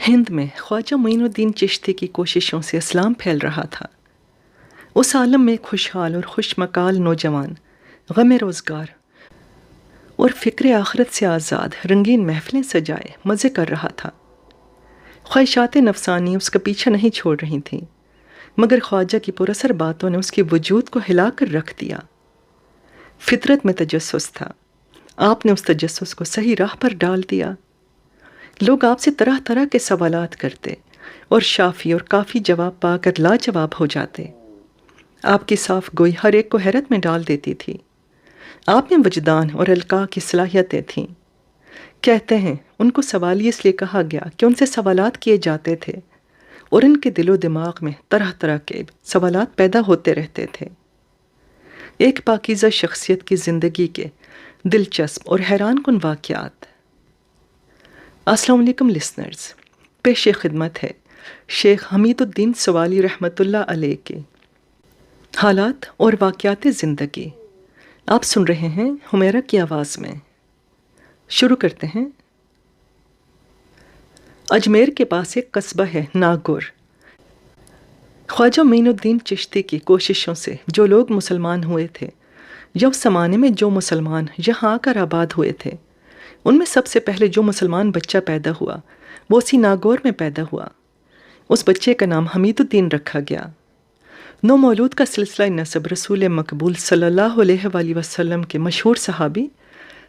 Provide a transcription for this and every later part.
ہند میں خواجہ معین الدین چشتی کی کوششوں سے اسلام پھیل رہا تھا۔ اس عالم میں خوشحال اور خوش مقال نوجوان غم روزگار اور فکر آخرت سے آزاد رنگین محفلیں سجائے مزے کر رہا تھا۔ خواہشات نفسانی اس کا پیچھا نہیں چھوڑ رہی تھیں، مگر خواجہ کی پراثر باتوں نے اس کے وجود کو ہلا کر رکھ دیا۔ فطرت میں تجسس تھا، آپ نے اس تجسس کو صحیح راہ پر ڈال دیا۔ لوگ آپ سے طرح طرح کے سوالات کرتے اور شافی اور کافی جواب پا کر لاجواب ہو جاتے۔ آپ کی صاف گوئی ہر ایک کو حیرت میں ڈال دیتی تھی۔ آپ میں وجدان اور القاء کی صلاحیتیں تھیں۔ کہتے ہیں ان کو سوالی اس لیے کہا گیا کہ ان سے سوالات کیے جاتے تھے اور ان کے دل و دماغ میں طرح طرح کے سوالات پیدا ہوتے رہتے تھے۔ ایک پاکیزہ شخصیت کی زندگی کے دلچسپ اور حیران کن واقعات۔ السلام علیکم لسنرز، پیش خدمت ہے شیخ حمید الدین سوالی رحمۃ اللہ علیہ کے حالات اور واقعات زندگی۔ آپ سن رہے ہیں حمیرہ کی آواز میں۔ شروع کرتے ہیں۔ اجمیر کے پاس ایک قصبہ ہے ناگور۔ خواجہ معین الدین چشتی کی کوششوں سے جو لوگ مسلمان ہوئے تھے یا اس زمانے میں جو مسلمان یہاں آ کر آباد ہوئے تھے، ان میں سب سے پہلے جو مسلمان بچہ پیدا ہوا وہ اسی ناگور میں پیدا ہوا۔ اس بچے کا نام حمید الدین رکھا گیا۔ نو مولود کا سلسلہ نسب رسول مقبول صلی اللہ علیہ وآلہ وسلم کے مشہور صحابی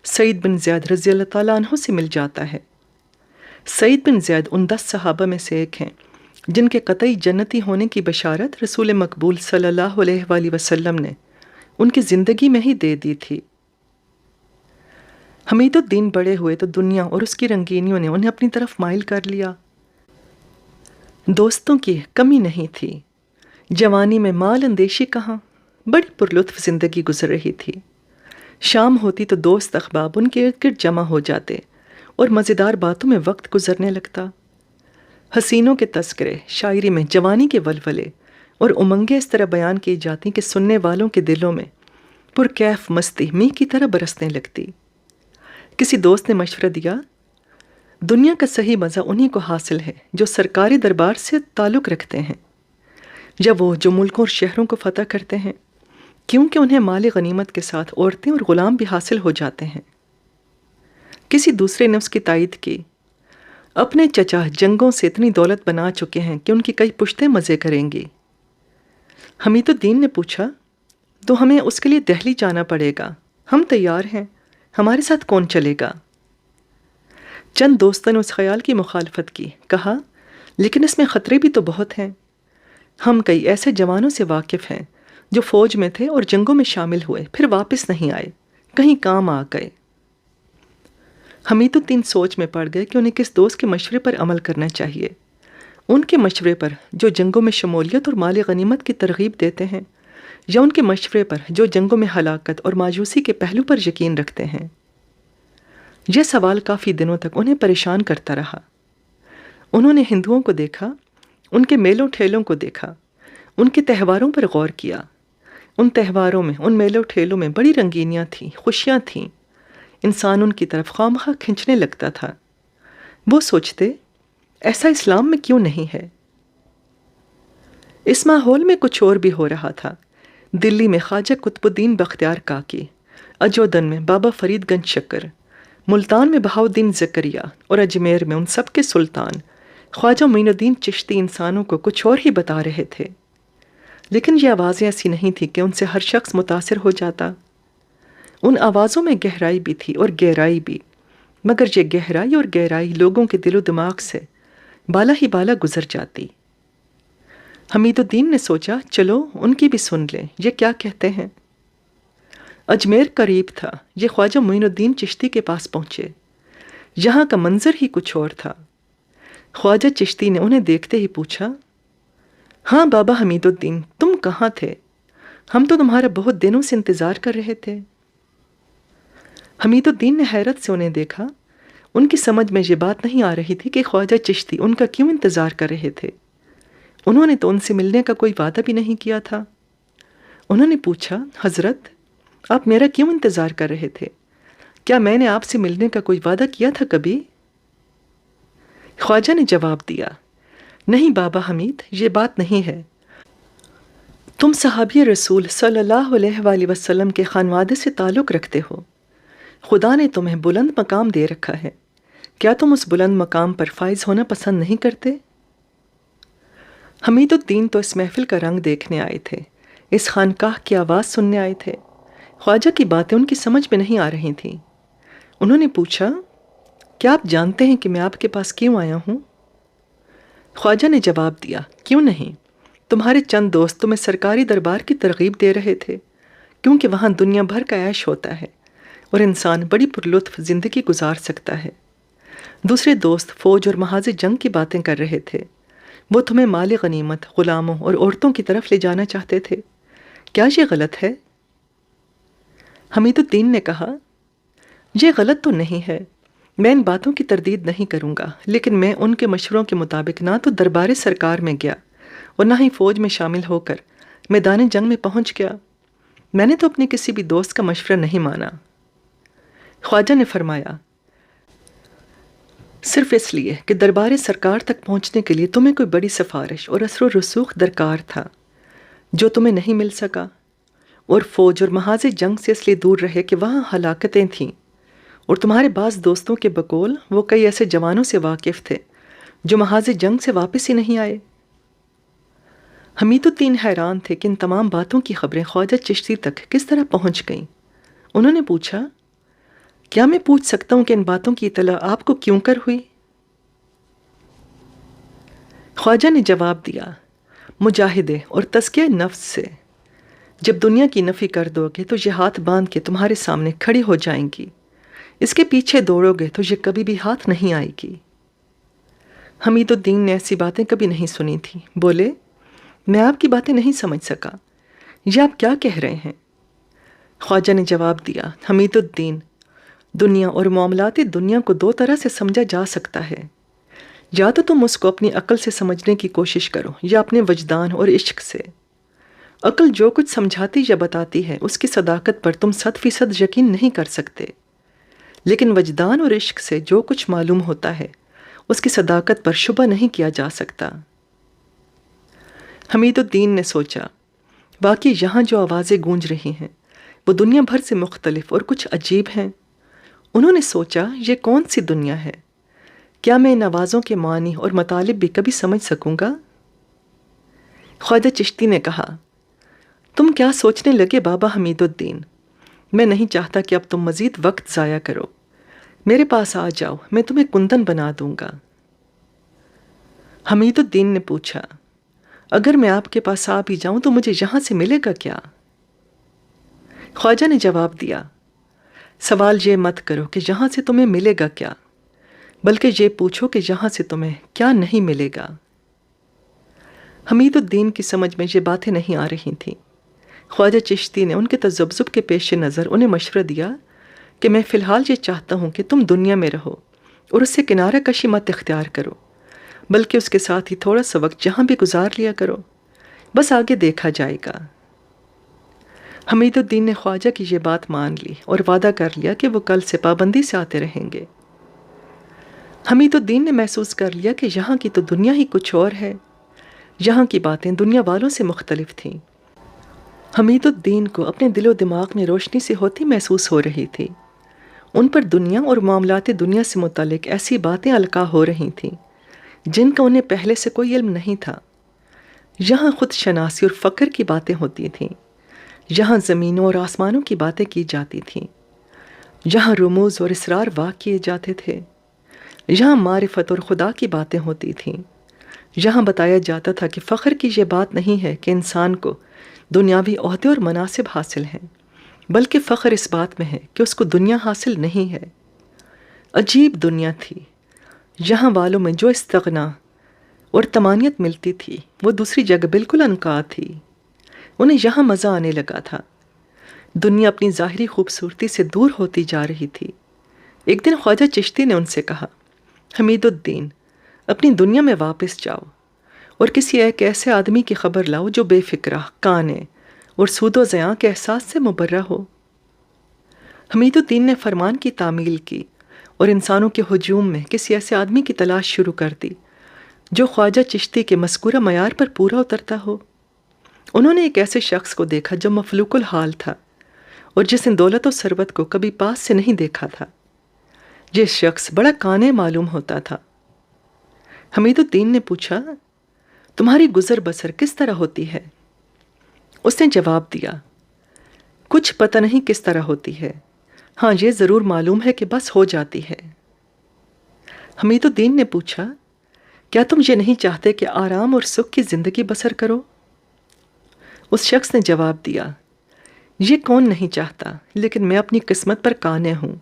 سعید بن زید رضی اللہ تعالیٰ عنہ سے مل جاتا ہے۔ سعید بن زید ان 10 صحابہ میں سے ایک ہیں جن کے قطعی جنتی ہونے کی بشارت رسول مقبول صلی اللہ علیہ وآلہ وسلم نے ان کی زندگی میں ہی دے دی تھی۔ حمید الدین بڑے ہوئے تو دنیا اور اس کی رنگینیوں نے انہیں اپنی طرف مائل کر لیا۔ دوستوں کی کمی نہیں تھی، جوانی میں مال اندیشی کہاں، بڑی پرلطف زندگی گزر رہی تھی۔ شام ہوتی تو دوست احباب ان کے ارد گرد جمع ہو جاتے اور مزیدار باتوں میں وقت گزرنے لگتا۔ حسینوں کے تذکرے، شاعری میں جوانی کے ولولے اور امنگیں اس طرح بیان کی جاتی کہ سننے والوں کے دلوں میں پرکیف مستی میگھ کی طرح برسنے لگتی۔ کسی دوست نے مشورہ دیا، دنیا کا صحیح مزہ انہی کو حاصل ہے جو سرکاری دربار سے تعلق رکھتے ہیں، یا وہ جو ملکوں اور شہروں کو فتح کرتے ہیں، کیونکہ انہیں مال غنیمت کے ساتھ عورتیں اور غلام بھی حاصل ہو جاتے ہیں۔ کسی دوسرے نے اس کی تائید کی، اپنے چچا جنگوں سے اتنی دولت بنا چکے ہیں کہ ان کی کئی پشتیں مزے کریں گی۔ حمید الدین نے پوچھا، تو ہمیں اس کے لیے دہلی جانا پڑے گا، ہم تیار ہیں، ہمارے ساتھ کون چلے گا؟ چند دوستوں نے اس خیال کی مخالفت کی، کہا لیکن اس میں خطرے بھی تو بہت ہیں۔ ہم کئی ایسے جوانوں سے واقف ہیں جو فوج میں تھے اور جنگوں میں شامل ہوئے پھر واپس نہیں آئے، کہیں کام آ گئے۔ حمید الدین سوچ میں پڑ گئے کہ انہیں کس دوست کے مشورے پر عمل کرنا چاہیے، ان کے مشورے پر جو جنگوں میں شمولیت اور مال غنیمت کی ترغیب دیتے ہیں، یا ان کے مشورے پر جو جنگوں میں ہلاکت اور مایوسی کے پہلو پر یقین رکھتے ہیں۔ یہ سوال کافی دنوں تک انہیں پریشان کرتا رہا۔ انہوں نے ہندوؤں کو دیکھا، ان کے میلوں ٹھیلوں کو دیکھا، ان کے تہواروں پر غور کیا۔ ان تہواروں میں، ان میلوں ٹھیلوں میں بڑی رنگینیاں تھیں، خوشیاں تھیں، انسان ان کی طرف خواہ کھنچنے لگتا تھا۔ وہ سوچتے، ایسا اسلام میں کیوں نہیں ہے؟ اس ماحول میں کچھ اور بھی ہو رہا تھا۔ دلی میں خواجہ قطب الدین بختیار کاکی، اجودن میں بابا فرید گنج شکر، ملتان میں بہاؤالدین زکریا اور اجمیر میں ان سب کے سلطان خواجہ معین الدین چشتی انسانوں کو کچھ اور ہی بتا رہے تھے، لیکن یہ آوازیں ایسی نہیں تھیں کہ ان سے ہر شخص متاثر ہو جاتا۔ ان آوازوں میں گہرائی بھی تھی اور گہرائی بھی، مگر یہ گہرائی اور گہرائی لوگوں کے دل و دماغ سے بالا ہی بالا گزر جاتی۔ حمید الدین نے سوچا، چلو ان کی بھی سن لیں، یہ کیا کہتے ہیں۔ اجمیر قریب تھا، یہ خواجہ معین الدین چشتی کے پاس پہنچے۔ یہاں کا منظر ہی کچھ اور تھا۔ خواجہ چشتی نے انہیں دیکھتے ہی پوچھا، ہاں بابا حمید الدین، تم کہاں تھے؟ ہم تو تمہارا بہت دنوں سے انتظار کر رہے تھے۔ حمید الدین نے حیرت سے انہیں دیکھا۔ ان کی سمجھ میں یہ بات نہیں آ رہی تھی کہ خواجہ چشتی ان کا کیوں انتظار کر رہے تھے۔ انہوں نے تو ان سے ملنے کا کوئی وعدہ بھی نہیں کیا تھا۔ انہوں نے پوچھا، حضرت آپ میرا کیوں انتظار کر رہے تھے؟ کیا میں نے آپ سے ملنے کا کوئی وعدہ کیا تھا کبھی؟ خواجہ نے جواب دیا، نہیں بابا حمید، یہ بات نہیں ہے۔ تم صحابی رسول صلی اللہ علیہ وآلہ وسلم کے خانوادے سے تعلق رکھتے ہو، خدا نے تمہیں بلند مقام دے رکھا ہے، کیا تم اس بلند مقام پر فائز ہونا پسند نہیں کرتے؟ حمید الدین تو اس محفل کا رنگ دیکھنے آئے تھے، اس خانقاہ کی آواز سننے آئے تھے، خواجہ کی باتیں ان کی سمجھ میں نہیں آ رہی تھیں۔ انہوں نے پوچھا، کیا آپ جانتے ہیں کہ میں آپ کے پاس کیوں آیا ہوں؟ خواجہ نے جواب دیا، کیوں نہیں، تمہارے چند دوست تمہیں سرکاری دربار کی ترغیب دے رہے تھے، کیونکہ وہاں دنیا بھر کا عیش ہوتا ہے اور انسان بڑی پرلطف زندگی گزار سکتا ہے۔ دوسرے دوست فوج اور محاذ جنگ کی باتیں کر رہے تھے، وہ تمہیں مال غنیمت، غلاموں اور عورتوں کی طرف لے جانا چاہتے تھے، کیا یہ غلط ہے؟ حمید الدین نے کہا، یہ غلط تو نہیں ہے، میں ان باتوں کی تردید نہیں کروں گا، لیکن میں ان کے مشوروں کے مطابق نہ تو دربار سرکار میں گیا اور نہ ہی فوج میں شامل ہو کر میدان جنگ میں پہنچ گیا، میں نے تو اپنے کسی بھی دوست کا مشورہ نہیں مانا۔ خواجہ نے فرمایا، صرف اس لیے کہ دربار سرکار تک پہنچنے کے لیے تمہیں کوئی بڑی سفارش اور اثر و رسوخ درکار تھا جو تمہیں نہیں مل سکا، اور فوج اور محاذ جنگ سے اس لیے دور رہے کہ وہاں ہلاکتیں تھیں، اور تمہارے بعض دوستوں کے بقول وہ کئی ایسے جوانوں سے واقف تھے جو محاذ جنگ سے واپس ہی نہیں آئے۔ حمید الدین حیران تھے کہ ان تمام باتوں کی خبریں خواجہ چشتی تک کس طرح پہنچ گئیں۔ انہوں نے پوچھا، کیا میں پوچھ سکتا ہوں کہ ان باتوں کی اطلاع آپ کو کیوں کر ہوئی؟ خواجہ نے جواب دیا، مجاہدے اور تزکیہ نفس سے جب دنیا کی نفی کر دو گے تو یہ ہاتھ باندھ کے تمہارے سامنے کھڑی ہو جائیں گی، اس کے پیچھے دوڑو گے تو یہ کبھی بھی ہاتھ نہیں آئے گی۔ حمید الدین نے ایسی باتیں کبھی نہیں سنی تھیں، بولے، میں آپ کی باتیں نہیں سمجھ سکا، یہ آپ کیا کہہ رہے ہیں؟ خواجہ نے جواب دیا، حمید الدین، دنیا اور معاملات دنیا کو دو طرح سے سمجھا جا سکتا ہے، یا تو تم اس کو اپنی عقل سے سمجھنے کی کوشش کرو یا اپنے وجدان اور عشق سے۔ عقل جو کچھ سمجھاتی یا بتاتی ہے اس کی صداقت پر تم 100% یقین نہیں کر سکتے، لیکن وجدان اور عشق سے جو کچھ معلوم ہوتا ہے اس کی صداقت پر شبہ نہیں کیا جا سکتا۔ حمید الدین نے سوچا، واقعی یہاں جو آوازیں گونج رہی ہیں وہ دنیا بھر سے مختلف اور کچھ عجیب ہیں۔ انہوں نے سوچا، یہ کون سی دنیا ہے؟ کیا میں ان آوازوں کے معنی اور مطالب بھی کبھی سمجھ سکوں گا؟ خواجہ چشتی نے کہا، تم کیا سوچنے لگے بابا حمید الدین؟ میں نہیں چاہتا کہ اب تم مزید وقت ضائع کرو، میرے پاس آ جاؤ، میں تمہیں کندن بنا دوں گا۔ حمید الدین نے پوچھا، اگر میں آپ کے پاس آ بھی جاؤں تو مجھے یہاں سے ملے گا کیا؟ خواجہ نے جواب دیا، سوال یہ مت کرو کہ یہاں سے تمہیں ملے گا کیا، بلکہ یہ پوچھو کہ یہاں سے تمہیں کیا نہیں ملے گا۔ حمید الدین کی سمجھ میں یہ باتیں نہیں آ رہی تھیں۔ خواجہ چشتی نے ان کے تذبذب کے پیش نظر انہیں مشورہ دیا کہ میں فی الحال یہ چاہتا ہوں کہ تم دنیا میں رہو اور اس سے کنارہ کشی مت اختیار کرو، بلکہ اس کے ساتھ ہی تھوڑا سا وقت جہاں بھی گزار لیا کرو، بس آگے دیکھا جائے گا۔ حمید الدین نے خواجہ کی یہ بات مان لی اور وعدہ کر لیا کہ وہ کل سے پابندی سے آتے رہیں گے۔ حمید الدین نے محسوس کر لیا کہ یہاں کی تو دنیا ہی کچھ اور ہے، یہاں کی باتیں دنیا والوں سے مختلف تھیں۔ حمید الدین کو اپنے دل و دماغ میں روشنی سے ہوتی محسوس ہو رہی تھی، ان پر دنیا اور معاملات دنیا سے متعلق ایسی باتیں القاء ہو رہی تھیں جن کا انہیں پہلے سے کوئی علم نہیں تھا۔ یہاں خود شناسی اور فقر کی باتیں ہوتی تھیں، یہاں زمینوں اور آسمانوں کی باتیں کی جاتی تھیں، یہاں رموز اور اسرار واقع کیے جاتے تھے، یہاں معرفت اور خدا کی باتیں ہوتی تھیں، یہاں بتایا جاتا تھا کہ فخر کی یہ بات نہیں ہے کہ انسان کو دنیاوی عہدے اور مناصب حاصل ہیں، بلکہ فخر اس بات میں ہے کہ اس کو دنیا حاصل نہیں ہے۔ عجیب دنیا تھی، یہاں والوں میں جو استغنا اور طمانینت ملتی تھی وہ دوسری جگہ بالکل عنقا تھی۔ انہیں یہاں مزہ آنے لگا تھا۔ دنیا اپنی ظاہری خوبصورتی سے دور ہوتی جا رہی تھی۔ ایک دن خواجہ چشتی نے ان سے کہا، حمید الدین، اپنی دنیا میں واپس جاؤ اور کسی ایک ایسے آدمی کی خبر لاؤ جو بے فکرہ، قانع اور سود و زیاں کے احساس سے مبرہ ہو۔ حمید الدین نے فرمان کی تعمیل کی اور انسانوں کے ہجوم میں کسی ایسے آدمی کی تلاش شروع کر دی جو خواجہ چشتی کے مذکورہ معیار پر پورا اترتا ہو۔ انہوں نے ایک ایسے شخص کو دیکھا جو مفلوق الحال تھا اور جس نے دولت و ثروت کو کبھی پاس سے نہیں دیکھا تھا۔ یہ شخص بڑا قانع معلوم ہوتا تھا۔ حمید الدین نے پوچھا، تمہاری گزر بسر کس طرح ہوتی ہے؟ اس نے جواب دیا، کچھ پتہ نہیں کس طرح ہوتی ہے، ہاں یہ ضرور معلوم ہے کہ بس ہو جاتی ہے۔ حمید الدین نے پوچھا، کیا تم یہ نہیں چاہتے کہ آرام اور سکھ کی زندگی بسر کرو؟ اس شخص نے جواب دیا، یہ کون نہیں چاہتا، لیکن میں اپنی قسمت پر قانع ہوں۔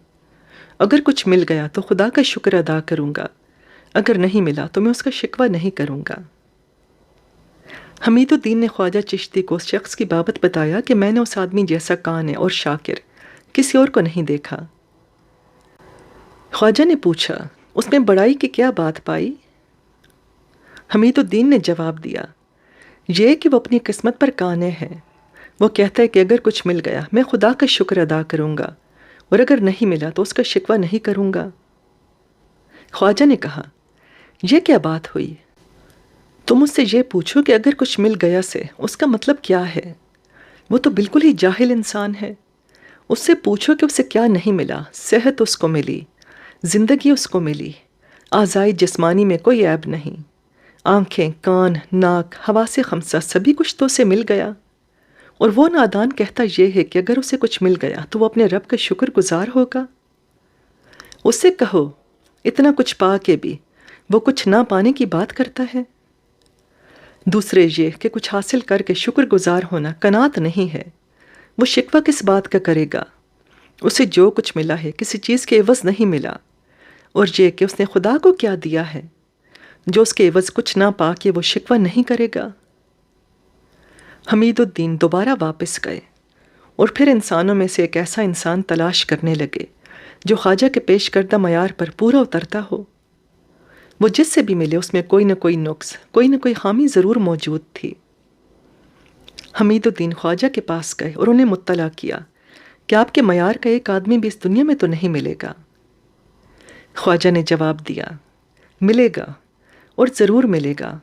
اگر کچھ مل گیا تو خدا کا شکر ادا کروں گا، اگر نہیں ملا تو میں اس کا شکوہ نہیں کروں گا۔ حمید الدین نے خواجہ چشتی کو اس شخص کی بابت بتایا کہ میں نے اس آدمی جیسا قانع اور شاکر کسی اور کو نہیں دیکھا۔ خواجہ نے پوچھا، اس میں بڑائی کی کیا بات پائی؟ حمید الدین نے جواب دیا، یہ کہ وہ اپنی قسمت پر قانع ہے۔ وہ کہتا ہے کہ اگر کچھ مل گیا میں خدا کا شکر ادا کروں گا، اور اگر نہیں ملا تو اس کا شکوہ نہیں کروں گا۔ خواجہ نے کہا، یہ کیا بات ہوئی؟ تم اس سے یہ پوچھو کہ اگر کچھ مل گیا سے اس کا مطلب کیا ہے؟ وہ تو بالکل ہی جاہل انسان ہے۔ اس سے پوچھو کہ اسے کیا نہیں ملا۔ صحت اس کو ملی، زندگی اس کو ملی، اعضاء جسمانی میں کوئی عیب نہیں، آنکھیں، کان، ناک، حواس خمسہ سبھی کچھ تو اسے مل گیا۔ اور وہ نادان کہتا یہ ہے کہ اگر اسے کچھ مل گیا تو وہ اپنے رب کا شکر گزار ہوگا۔ اس سے کہو، اتنا کچھ پا کے بھی وہ کچھ نہ پانے کی بات کرتا ہے۔ دوسرے یہ کہ کچھ حاصل کر کے شکر گزار ہونا قناعت نہیں ہے۔ وہ شکوہ کس بات کا کرے گا؟ اسے جو کچھ ملا ہے کسی چیز کے عوض نہیں ملا، اور یہ کہ اس نے خدا کو کیا دیا ہے جو اس کے عوض کچھ نہ پا کے وہ شکوہ نہیں کرے گا۔ حمید الدین دوبارہ واپس گئے اور پھر انسانوں میں سے ایک ایسا انسان تلاش کرنے لگے جو خواجہ کے پیش کردہ معیار پر پورا اترتا ہو۔ وہ جس سے بھی ملے اس میں کوئی نہ کوئی نقص، کوئی نہ کوئی خامی ضرور موجود تھی۔ حمید الدین خواجہ کے پاس گئے اور انہیں مطلع کیا کہ آپ کے معیار کا ایک آدمی بھی اس دنیا میں تو نہیں ملے گا۔ خواجہ نے جواب دیا، ملے گا، اور ضرور ملے گا،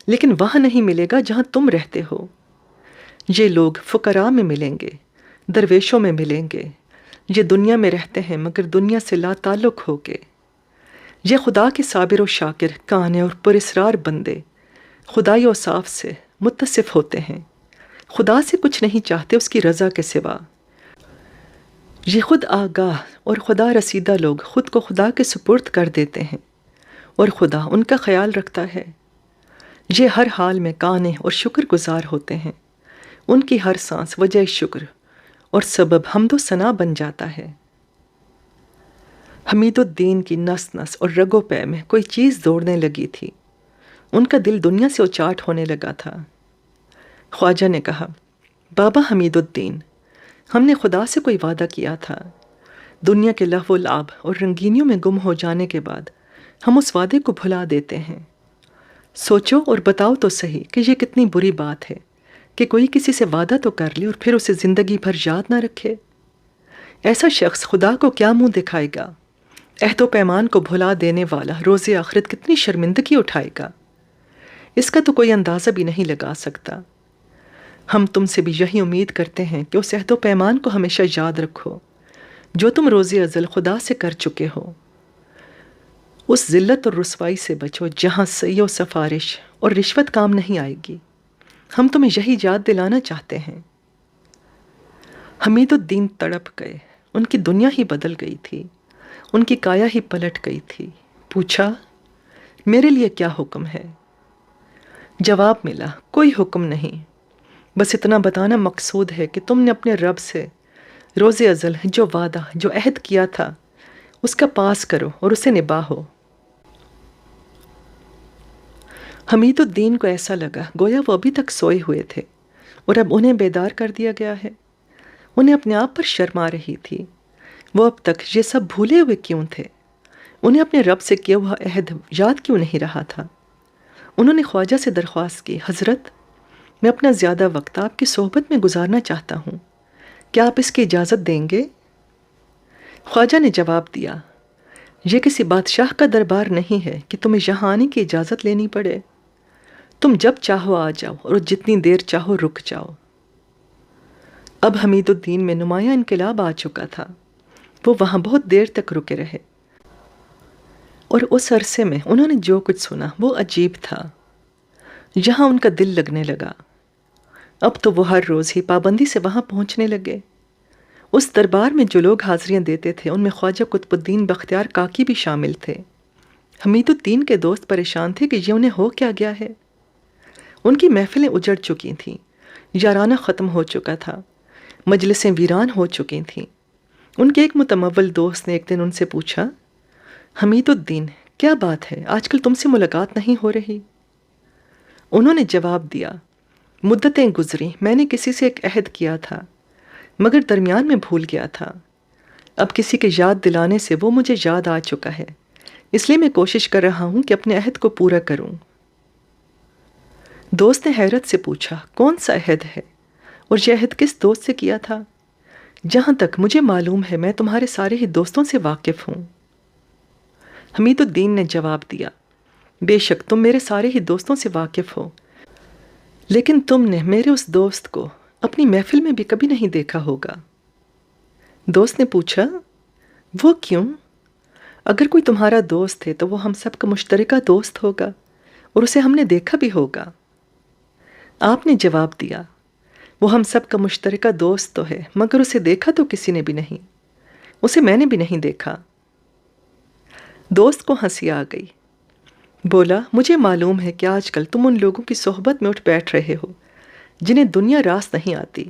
لیکن وہاں نہیں ملے گا جہاں تم رہتے ہو۔ یہ لوگ فقراء میں ملیں گے، درویشوں میں ملیں گے، یہ دنیا میں رہتے ہیں مگر دنیا سے لا تعلق ہو کے۔ یہ خدا کے صابر و شاکر، قانع اور پراسرار بندے خدائی اوصاف سے متصف ہوتے ہیں، خدا سے کچھ نہیں چاہتے اس کی رضا کے سوا۔ یہ خود آگاہ اور خدا رسیدہ لوگ خود کو خدا کے سپرد کر دیتے ہیں اور خدا ان کا خیال رکھتا ہے۔ یہ ہر حال میں قانع اور شکر گزار ہوتے ہیں، ان کی ہر سانس وجہ شکر اور سبب حمد و ثنا بن جاتا ہے۔ حمید الدین کی نس نس اور رگ و پے میں کوئی چیز دوڑنے لگی تھی، ان کا دل دنیا سے اچاٹ ہونے لگا تھا۔ خواجہ نے کہا، بابا حمید الدین، ہم نے خدا سے کوئی وعدہ کیا تھا، دنیا کے لہو و لعب اور رنگینیوں میں گم ہو جانے کے بعد ہم اس وعدے کو بھلا دیتے ہیں۔ سوچو اور بتاؤ تو صحیح کہ یہ کتنی بری بات ہے کہ کوئی کسی سے وعدہ تو کر لے اور پھر اسے زندگی بھر یاد نہ رکھے۔ ایسا شخص خدا کو کیا منہ دکھائے گا؟ عہد و پیمان کو بھلا دینے والا روز آخرت کتنی شرمندگی اٹھائے گا، اس کا تو کوئی اندازہ بھی نہیں لگا سکتا۔ ہم تم سے بھی یہی امید کرتے ہیں کہ اس عہد و پیمان کو ہمیشہ یاد رکھو جو تم روز ازل خدا سے کر چکے ہو۔ اس ذلت اور رسوائی سے بچو جہاں سعی و سفارش اور رشوت کام نہیں آئے گی۔ ہم تمہیں یہی یاد دلانا چاہتے ہیں۔ حمید الدین تڑپ گئے، ان کی دنیا ہی بدل گئی تھی، ان کی کایا ہی پلٹ گئی تھی۔ پوچھا، میرے لیے کیا حکم ہے؟ جواب ملا، کوئی حکم نہیں، بس اتنا بتانا مقصود ہے کہ تم نے اپنے رب سے روز ازل جو وعدہ، جو عہد کیا تھا اس کا پاس کرو اور اسے نبھاؤ۔ حمید الدین کو ایسا لگا گویا وہ ابھی تک سوئے ہوئے تھے اور اب انہیں بیدار کر دیا گیا ہے۔ انہیں اپنے آپ پر شرم آ رہی تھی، وہ اب تک یہ سب بھولے ہوئے کیوں تھے؟ انہیں اپنے رب سے کیا ہوا عہد یاد کیوں نہیں رہا تھا؟ انہوں نے خواجہ سے درخواست کی، حضرت، میں اپنا زیادہ وقت آپ کی صحبت میں گزارنا چاہتا ہوں، کیا آپ اس کی اجازت دیں گے؟ خواجہ نے جواب دیا، یہ کسی بادشاہ کا دربار نہیں ہے کہ تمہیں یہاں آنے کی اجازت لینی پڑے۔ تم جب چاہو آ جاؤ اور جتنی دیر چاہو رک جاؤ۔ اب حمید الدین میں نمایاں انقلاب آ چکا تھا۔ وہ وہاں بہت دیر تک رکے رہے اور اس عرصے میں انہوں نے جو کچھ سنا وہ عجیب تھا۔ یہاں ان کا دل لگنے لگا۔ اب تو وہ ہر روز ہی پابندی سے وہاں پہنچنے لگے۔ اس دربار میں جو لوگ حاضریاں دیتے تھے ان میں خواجہ قطب الدین بختیار کاکی بھی شامل تھے۔ حمید الدین کے دوست پریشان تھے کہ یہ انہیں ہو کیا گیا ہے۔ ان کی محفلیں اجڑ چکی تھیں، یارانہ ختم ہو چکا تھا، مجلسیں ویران ہو چکی تھیں۔ ان کے ایک متمول دوست نے ایک دن ان سے پوچھا، حمید الدین کیا بات ہے، آج کل تم سے ملاقات نہیں ہو رہی؟ انہوں نے جواب دیا، مدتیں گزری، میں نے کسی سے ایک عہد کیا تھا مگر درمیان میں بھول گیا تھا۔ اب کسی کے یاد دلانے سے وہ مجھے یاد آ چکا ہے، اس لیے میں کوشش کر رہا ہوں کہ اپنے عہد کو پورا کروں۔ دوست نے حیرت سے پوچھا، کون سا عہد ہے اور یہ عہد کس دوست سے کیا تھا؟ جہاں تک مجھے معلوم ہے میں تمہارے سارے ہی دوستوں سے واقف ہوں۔ حمید الدین نے جواب دیا، بے شک تم میرے سارے ہی دوستوں سے واقف ہو، لیکن تم نے میرے اس دوست کو اپنی محفل میں بھی کبھی نہیں دیکھا ہوگا۔ دوست نے پوچھا، وہ کیوں؟ اگر کوئی تمہارا دوست ہے تو وہ ہم سب کا مشترکہ دوست ہوگا اور اسے ہم نے دیکھا بھی ہوگا۔ آپ نے جواب دیا، وہ ہم سب کا مشترکہ دوست تو ہے مگر اسے دیکھا تو کسی نے بھی نہیں، اسے میں نے بھی نہیں دیکھا۔ دوست کو ہنسی آ گئی، بولا، مجھے معلوم ہے کہ آج کل تم ان لوگوں کی صحبت میں اٹھ بیٹھ رہے ہو جنہیں دنیا راس نہیں آتی،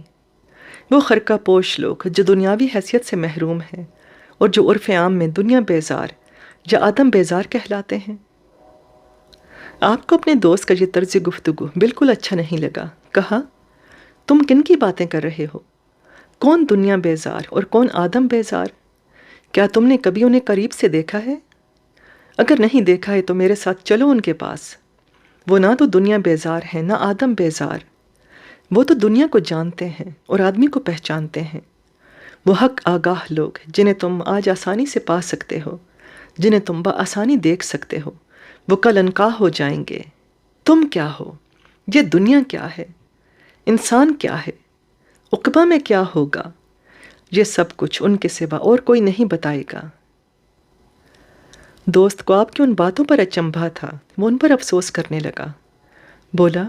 وہ خرقہ پوش لوگ جو دنیاوی حیثیت سے محروم ہیں اور جو عرف عام میں دنیا بیزار یا آدم بیزار کہلاتے ہیں۔ آپ کو اپنے دوست کا یہ طرز گفتگو بالکل اچھا نہیں لگا۔ کہا، تم کن کی باتیں کر رہے ہو؟ کون دنیا بیزار اور کون آدم بیزار؟ کیا تم نے کبھی انہیں قریب سے دیکھا ہے؟ اگر نہیں دیکھا ہے تو میرے ساتھ چلو ان کے پاس۔ وہ نہ تو دنیا بیزار ہیں نہ آدم بیزار، وہ تو دنیا کو جانتے ہیں اور آدمی کو پہچانتے ہیں۔ وہ حق آگاہ لوگ جنہیں تم آج آسانی سے پا سکتے ہو، جنہیں تم بآسانی دیکھ سکتے ہو، وہ کل انکار ہو جائیں گے۔ تم کیا ہو؟ یہ دنیا کیا ہے؟ انسان کیا ہے؟ عقبہ میں کیا ہوگا؟ یہ سب کچھ ان کے سوا اور کوئی نہیں بتائے گا۔ دوست کو آپ کی ان باتوں پر اچنبھا تھا، وہ ان پر افسوس کرنے لگا۔ بولا،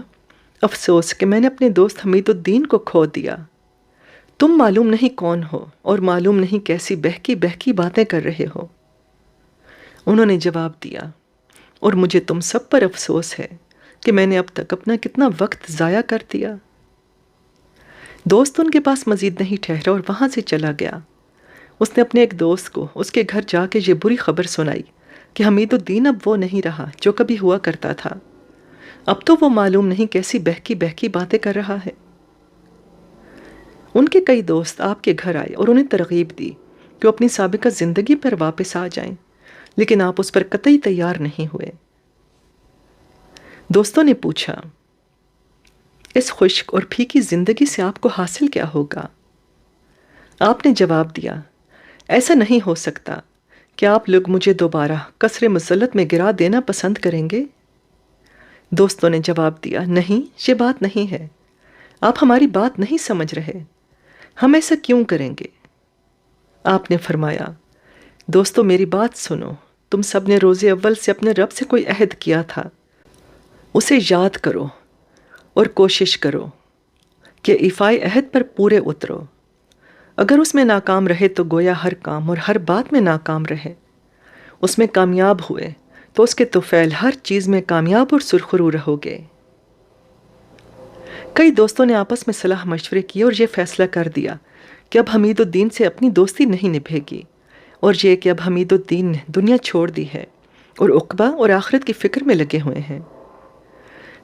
افسوس کہ میں نے اپنے دوست حمید الدین کو کھو دیا۔ تم معلوم نہیں کون ہو اور معلوم نہیں کیسی بہکی بہکی باتیں کر رہے ہو۔ انہوں نے جواب دیا، اور مجھے تم سب پر افسوس ہے کہ میں نے اب تک اپنا کتنا وقت ضائع کر دیا۔ دوست ان کے پاس مزید نہیں ٹھہرا اور وہاں سے چلا گیا۔ اس نے اپنے ایک دوست کو اس کے گھر جا کے یہ بری خبر سنائی کہ حمید الدین اب وہ نہیں رہا جو کبھی ہوا کرتا تھا، اب تو وہ معلوم نہیں کیسی بہکی بہکی باتیں کر رہا ہے۔ ان کے کئی دوست آپ کے گھر آئے اور انہیں ترغیب دی کہ وہ اپنی سابقہ زندگی پر واپس آ جائیں، لیکن آپ اس پر قطعی تیار نہیں ہوئے۔ دوستوں نے پوچھا، اس خشک اور پھیکی زندگی سے آپ کو حاصل کیا ہوگا؟ آپ نے جواب دیا، ایسا نہیں ہو سکتا کہ آپ لوگ مجھے دوبارہ قصر مسلط میں گرا دینا پسند کریں گے؟ دوستوں نے جواب دیا، نہیں، یہ بات نہیں ہے، آپ ہماری بات نہیں سمجھ رہے، ہم ایسا کیوں کریں گے؟ آپ نے فرمایا، دوستو میری بات سنو، تم سب نے روز اول سے اپنے رب سے کوئی عہد کیا تھا، اسے یاد کرو اور کوشش کرو کہ ایفائے عہد پر پورے اترو۔ اگر اس میں ناکام رہے تو گویا ہر کام اور ہر بات میں ناکام رہے، اس میں کامیاب ہوئے تو اس کے طفیل ہر چیز میں کامیاب اور سرخرو رہو گے۔ کئی دوستوں نے آپس میں صلاح مشورے کیے اور یہ فیصلہ کر دیا کہ اب حمید الدین سے اپنی دوستی نہیں نبھے گی، اور یہ کہ اب حمید الدین نے دنیا چھوڑ دی ہے اور عقبہ اور آخرت کی فکر میں لگے ہوئے ہیں۔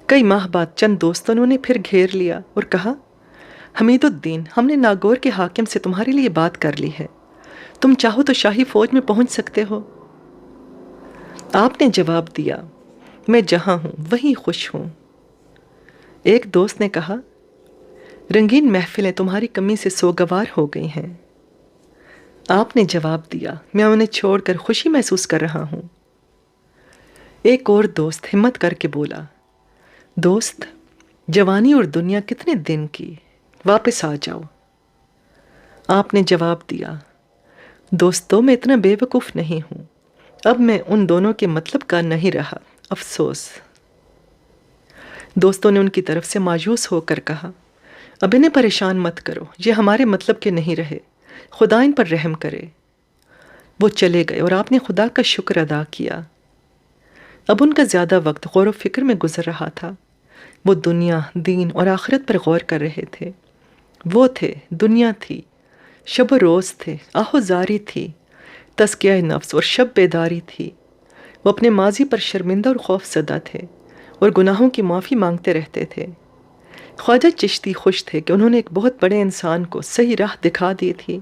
کئی ماہ بعد چند دوستوں نے انہیں پھر گھیر لیا اور کہا، حمید الدین، ہم نے ناگور کے حاکم سے تمہارے لیے بات کر لی ہے، تم چاہو تو شاہی فوج میں پہنچ سکتے ہو۔ آپ نے جواب دیا، میں جہاں ہوں وہیں خوش ہوں۔ ایک دوست نے کہا، رنگین محفلیں تمہاری کمی سے سوگوار ہو گئی ہیں۔ آپ نے جواب دیا، میں انہیں چھوڑ کر خوشی محسوس کر رہا ہوں۔ ایک اور دوست ہمت کر کے بولا، دوست، جوانی اور دنیا کتنے دن کی، واپس آ جاؤ۔ آپ نے جواب دیا، دوستو میں اتنا بے وقوف نہیں ہوں، اب میں ان دونوں کے مطلب کا نہیں رہا، افسوس۔ دوستوں نے ان کی طرف سے مایوس ہو کر کہا، اب انہیں پریشان مت کرو، یہ ہمارے مطلب کے نہیں رہے، خدا ان پر رحم کرے۔ وہ چلے گئے اور آپ نے خدا کا شکر ادا کیا۔ اب ان کا زیادہ وقت غور و فکر میں گزر رہا تھا۔ وہ دنیا، دین اور آخرت پر غور کر رہے تھے۔ وہ تھے، دنیا تھی، شب و روز تھے، آہوزاری تھی، تزکیہ نفس اور شب بیداری تھی۔ وہ اپنے ماضی پر شرمندہ اور خوف زدہ تھے اور گناہوں کی معافی مانگتے رہتے تھے۔ خواجہ چشتی خوش تھے کہ انہوں نے ایک بہت بڑے انسان کو صحیح راہ دکھا دی تھی۔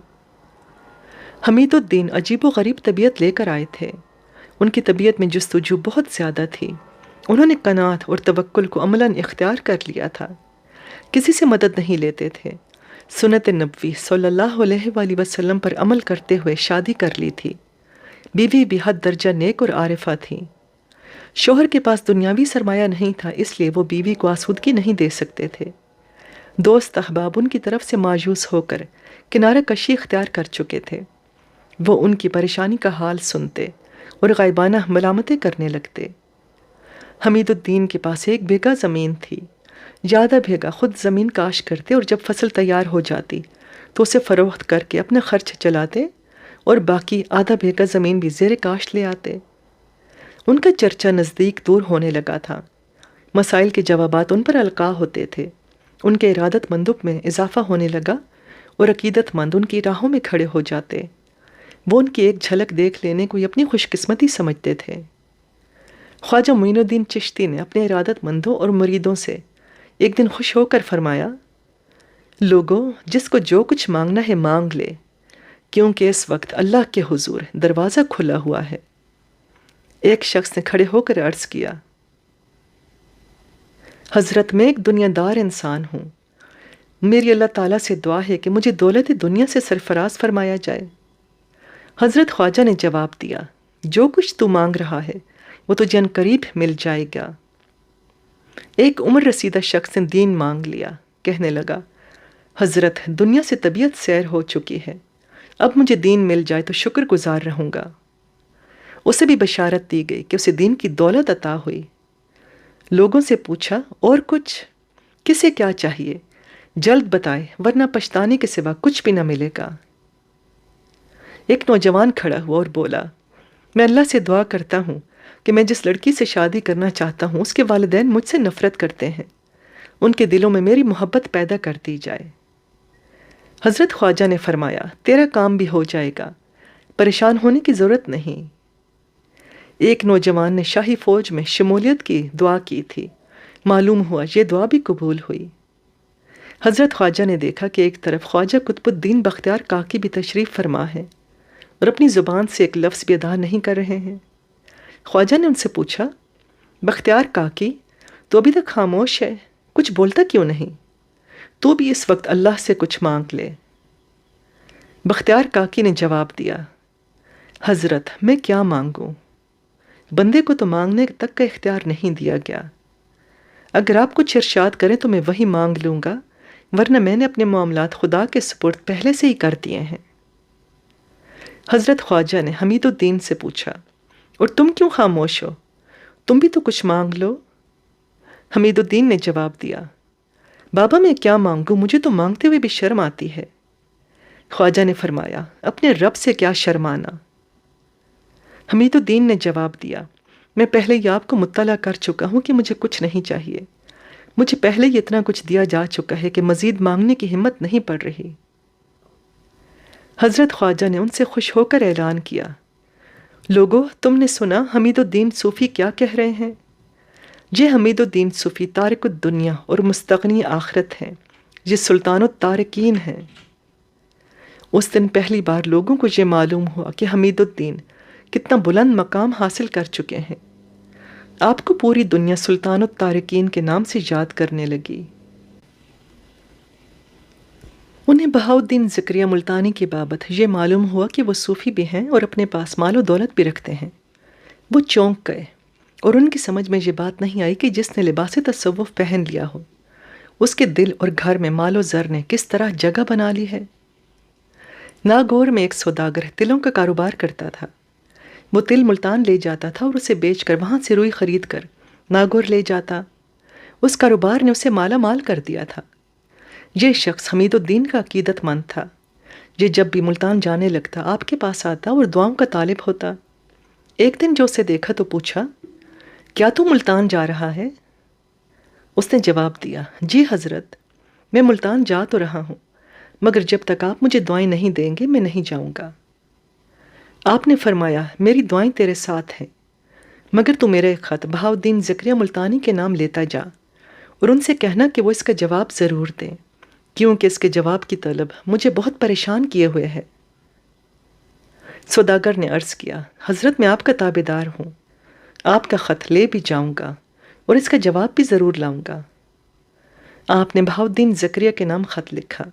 حمید الدین عجیب و غریب طبیعت لے کر آئے تھے۔ ان کی طبیعت میں جستجو بہت زیادہ تھی۔ انہوں نے قناعت اور توکل کو عملاً اختیار کر لیا تھا۔ کسی سے مدد نہیں لیتے تھے۔ سنت نبوی صلی اللہ علیہ وآلہ وسلم پر عمل کرتے ہوئے شادی کر لی تھی۔ بیوی بھی حد درجہ نیک اور عارفہ تھی۔ شوہر کے پاس دنیاوی سرمایہ نہیں تھا، اس لیے وہ بیوی کو آسودگی نہیں دے سکتے تھے۔ دوست احباب ان کی طرف سے مایوس ہو کر کنارہ کشی اختیار کر چکے تھے۔ وہ ان کی پریشانی کا حال سنتے اور غائبانہ ملامتیں کرنے لگتے۔ حمید الدین کے پاس 1 بیگھہ زمین تھی۔ زیادہ بیگھہ خود زمین کاش کرتے اور جب فصل تیار ہو جاتی تو اسے فروخت کر کے اپنا خرچ چلاتے اور باقی آدھا بیگھہ زمین بھی زیر کاش لے آتے۔ ان کا چرچا نزدیک دور ہونے لگا تھا۔ مسائل کے جوابات ان پر القاء ہوتے تھے۔ ان کے ارادت مندوں میں اضافہ ہونے لگا اور عقیدت مند ان کی راہوں میں کھڑے ہو جاتے۔ وہ ان کی ایک جھلک دیکھ لینے کو اپنی خوش قسمتی سمجھتے تھے۔ خواجہ معین الدین چشتی نے اپنے ارادت مندوں اور مریدوں سے ایک دن خوش ہو کر فرمایا، لوگو، جس کو جو کچھ مانگنا ہے مانگ لے، کیونکہ اس وقت اللہ کے حضور دروازہ کھلا ہوا ہے۔ ایک شخص نے کھڑے ہو کر عرض کیا، حضرت، میں ایک دنیا دار انسان ہوں، میری اللہ تعالیٰ سے دعا ہے کہ مجھے دولت دنیا سے سرفراز فرمایا جائے۔ حضرت خواجہ نے جواب دیا، جو کچھ تو مانگ رہا ہے وہ تجھے ان قریب مل جائے گا۔ ایک عمر رسیدہ شخص نے دین مانگ لیا، کہنے لگا، حضرت، دنیا سے طبیعت سیر ہو چکی ہے، اب مجھے دین مل جائے تو شکر گزار رہوں گا۔ اسے بھی بشارت دی گئی کہ اسے دین کی دولت عطا ہوئی۔ لوگوں سے پوچھا، اور کچھ؟ کسے کیا چاہیے؟ جلد بتائے، ورنہ پچھتانے کے سوا کچھ بھی نہ ملے گا۔ ایک نوجوان کھڑا ہوا اور بولا، میں اللہ سے دعا کرتا ہوں کہ میں جس لڑکی سے شادی کرنا چاہتا ہوں اس کے والدین مجھ سے نفرت کرتے ہیں، ان کے دلوں میں میری محبت پیدا کر دی جائے۔ حضرت خواجہ نے فرمایا، تیرا کام بھی ہو جائے گا، پریشان ہونے کی ضرورت نہیں۔ ایک نوجوان نے شاہی فوج میں شمولیت کی دعا کی تھی، معلوم ہوا یہ دعا بھی قبول ہوئی۔ حضرت خواجہ نے دیکھا کہ ایک طرف خواجہ قطب الدین بختیار کاکی بھی تشریف فرما ہے اور اپنی زبان سے ایک لفظ بھی ادا نہیں کر رہے ہیں۔ خواجہ نے ان سے پوچھا، بختیار کاکی، تو ابھی تک خاموش ہے، کچھ بولتا کیوں نہیں؟ تو بھی اس وقت اللہ سے کچھ مانگ لے۔ بختیار کاکی نے جواب دیا، حضرت، میں کیا مانگوں؟ بندے کو تو مانگنے تک کا اختیار نہیں دیا گیا۔ اگر آپ کچھ ارشاد کریں تو میں وہی مانگ لوں گا، ورنہ میں نے اپنے معاملات خدا کے سپرد پہلے سے ہی کر دیے ہیں۔ حضرت خواجہ نے حمید الدین سے پوچھا، اور تم کیوں خاموش ہو؟ تم بھی تو کچھ مانگ لو۔ حمید الدین نے جواب دیا، بابا میں کیا مانگوں، مجھے تو مانگتے ہوئے بھی شرم آتی ہے۔ خواجہ نے فرمایا، اپنے رب سے کیا شرمانا۔ حمید الدین نے جواب دیا، میں پہلے ہی آپ کو مطلع کر چکا ہوں کہ مجھے کچھ نہیں چاہیے، مجھے پہلے ہی اتنا کچھ دیا جا چکا ہے کہ مزید مانگنے کی ہمت نہیں پڑ رہی۔ حضرت خواجہ نے ان سے خوش ہو کر اعلان کیا، لوگو، تم نے سنا حمید الدین صوفی کیا کہہ رہے ہیں؟ یہ حمید الدین صوفی تارک الدنیا اور مستغنی آخرت ہیں، یہ سلطان التارکین ہیں۔ اس دن پہلی بار لوگوں کو یہ معلوم ہوا کہ حمید الدین کتنا بلند مقام حاصل کر چکے ہیں۔ آپ کو پوری دنیا سلطان التارکین کے نام سے یاد کرنے لگی۔ انہیں بہاؤالدین زکریا ملتانی کی بابت یہ معلوم ہوا کہ وہ صوفی بھی ہیں اور اپنے پاس مال و دولت بھی رکھتے ہیں۔ وہ چونک گئے اور ان کی سمجھ میں یہ بات نہیں آئی کہ جس نے لباس تصوف پہن لیا ہو، اس کے دل اور گھر میں مال و زر نے کس طرح جگہ بنا لی ہے۔ ناگور میں ایک سوداگر تلوں کا کاروبار کرتا تھا۔ وہ تل ملتان لے جاتا تھا اور اسے بیچ کر وہاں سے روئی خرید کر ناگور لے جاتا۔ اس کاروبار نے اسے مالا مال کر دیا تھا۔ یہ شخص حمید الدین کا عقیدت مند تھا۔ یہ جب بھی ملتان جانے لگتا آپ کے پاس آتا اور دعاؤں کا طالب ہوتا۔ ایک دن جو اسے دیکھا تو پوچھا، کیا تو ملتان جا رہا ہے؟ اس نے جواب دیا، جی حضرت، میں ملتان جا تو رہا ہوں، مگر جب تک آپ مجھے دعائیں نہیں دیں گے میں نہیں جاؤں گا۔ آپ نے فرمایا، میری دعائیں تیرے ساتھ ہیں، مگر تو میرا ایک خط بہاؤالدین زکریا ملتانی کے نام لیتا جا اور ان سے کہنا کہ وہ اس کا جواب ضرور دیں، کیونکہ اس کے جواب کی طلب مجھے بہت پریشان کیے ہوئے ہے۔ سوداگر نے عرض کیا، حضرت میں آپ کا تابع دار ہوں، آپ کا خط لے بھی جاؤں گا اور اس کا جواب بھی ضرور لاؤں گا۔ آپ نے بہاؤالدین زکریا کے نام خط لکھا۔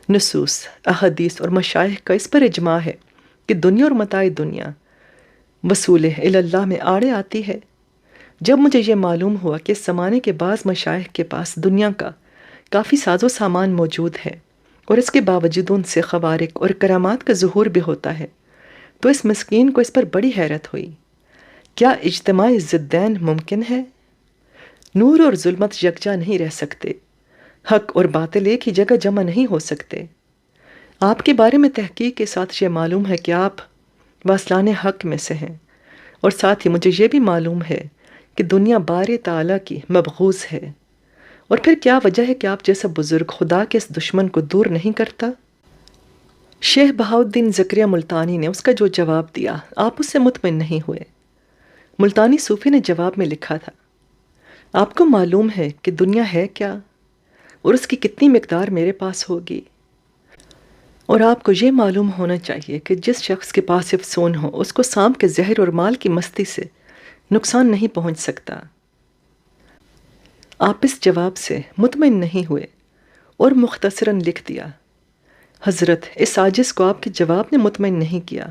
نصوص، احادیث اور مشائخ کا اس پر اجماع ہے کہ دنیا اور متاع دنیا وصول اللہ میں آڑے آتی ہے۔ جب مجھے یہ معلوم ہوا کہ اس زمانے کے بعض مشائخ کے پاس دنیا کا کافی ساز و سامان موجود ہے اور اس کے باوجود ان سے خوارق اور کرامات کا ظہور بھی ہوتا ہے، تو اس مسکین کو اس پر بڑی حیرت ہوئی۔ کیا اجتماع ضدین ممکن ہے؟ نور اور ظلمت یکجا نہیں رہ سکتے، حق اور باطل ایک ہی جگہ جمع نہیں ہو سکتے۔ آپ کے بارے میں تحقیق کے ساتھ یہ معلوم ہے کہ آپ واصلان حق میں سے ہیں، اور ساتھ ہی مجھے یہ بھی معلوم ہے کہ دنیا بار تعالیٰ کی مبغوض ہے، اور پھر کیا وجہ ہے کہ آپ جیسا بزرگ خدا کے اس دشمن کو دور نہیں کرتا؟ شیخ بہاؤالدین زکریا ملتانی نے اس کا جو جواب دیا آپ اس سے مطمئن نہیں ہوئے۔ ملتانی صوفی نے جواب میں لکھا تھا، آپ کو معلوم ہے کہ دنیا ہے کیا اور اس کی کتنی مقدار میرے پاس ہوگی، اور آپ کو یہ معلوم ہونا چاہیے کہ جس شخص کے پاس افسون ہو اس کو سانپ کے زہر اور مال کی مستی سے نقصان نہیں پہنچ سکتا۔ آپ اس جواب سے مطمئن نہیں ہوئے اور مختصراً لکھ دیا، حضرت اس عاجز کو آپ کے جواب نے مطمئن نہیں کیا۔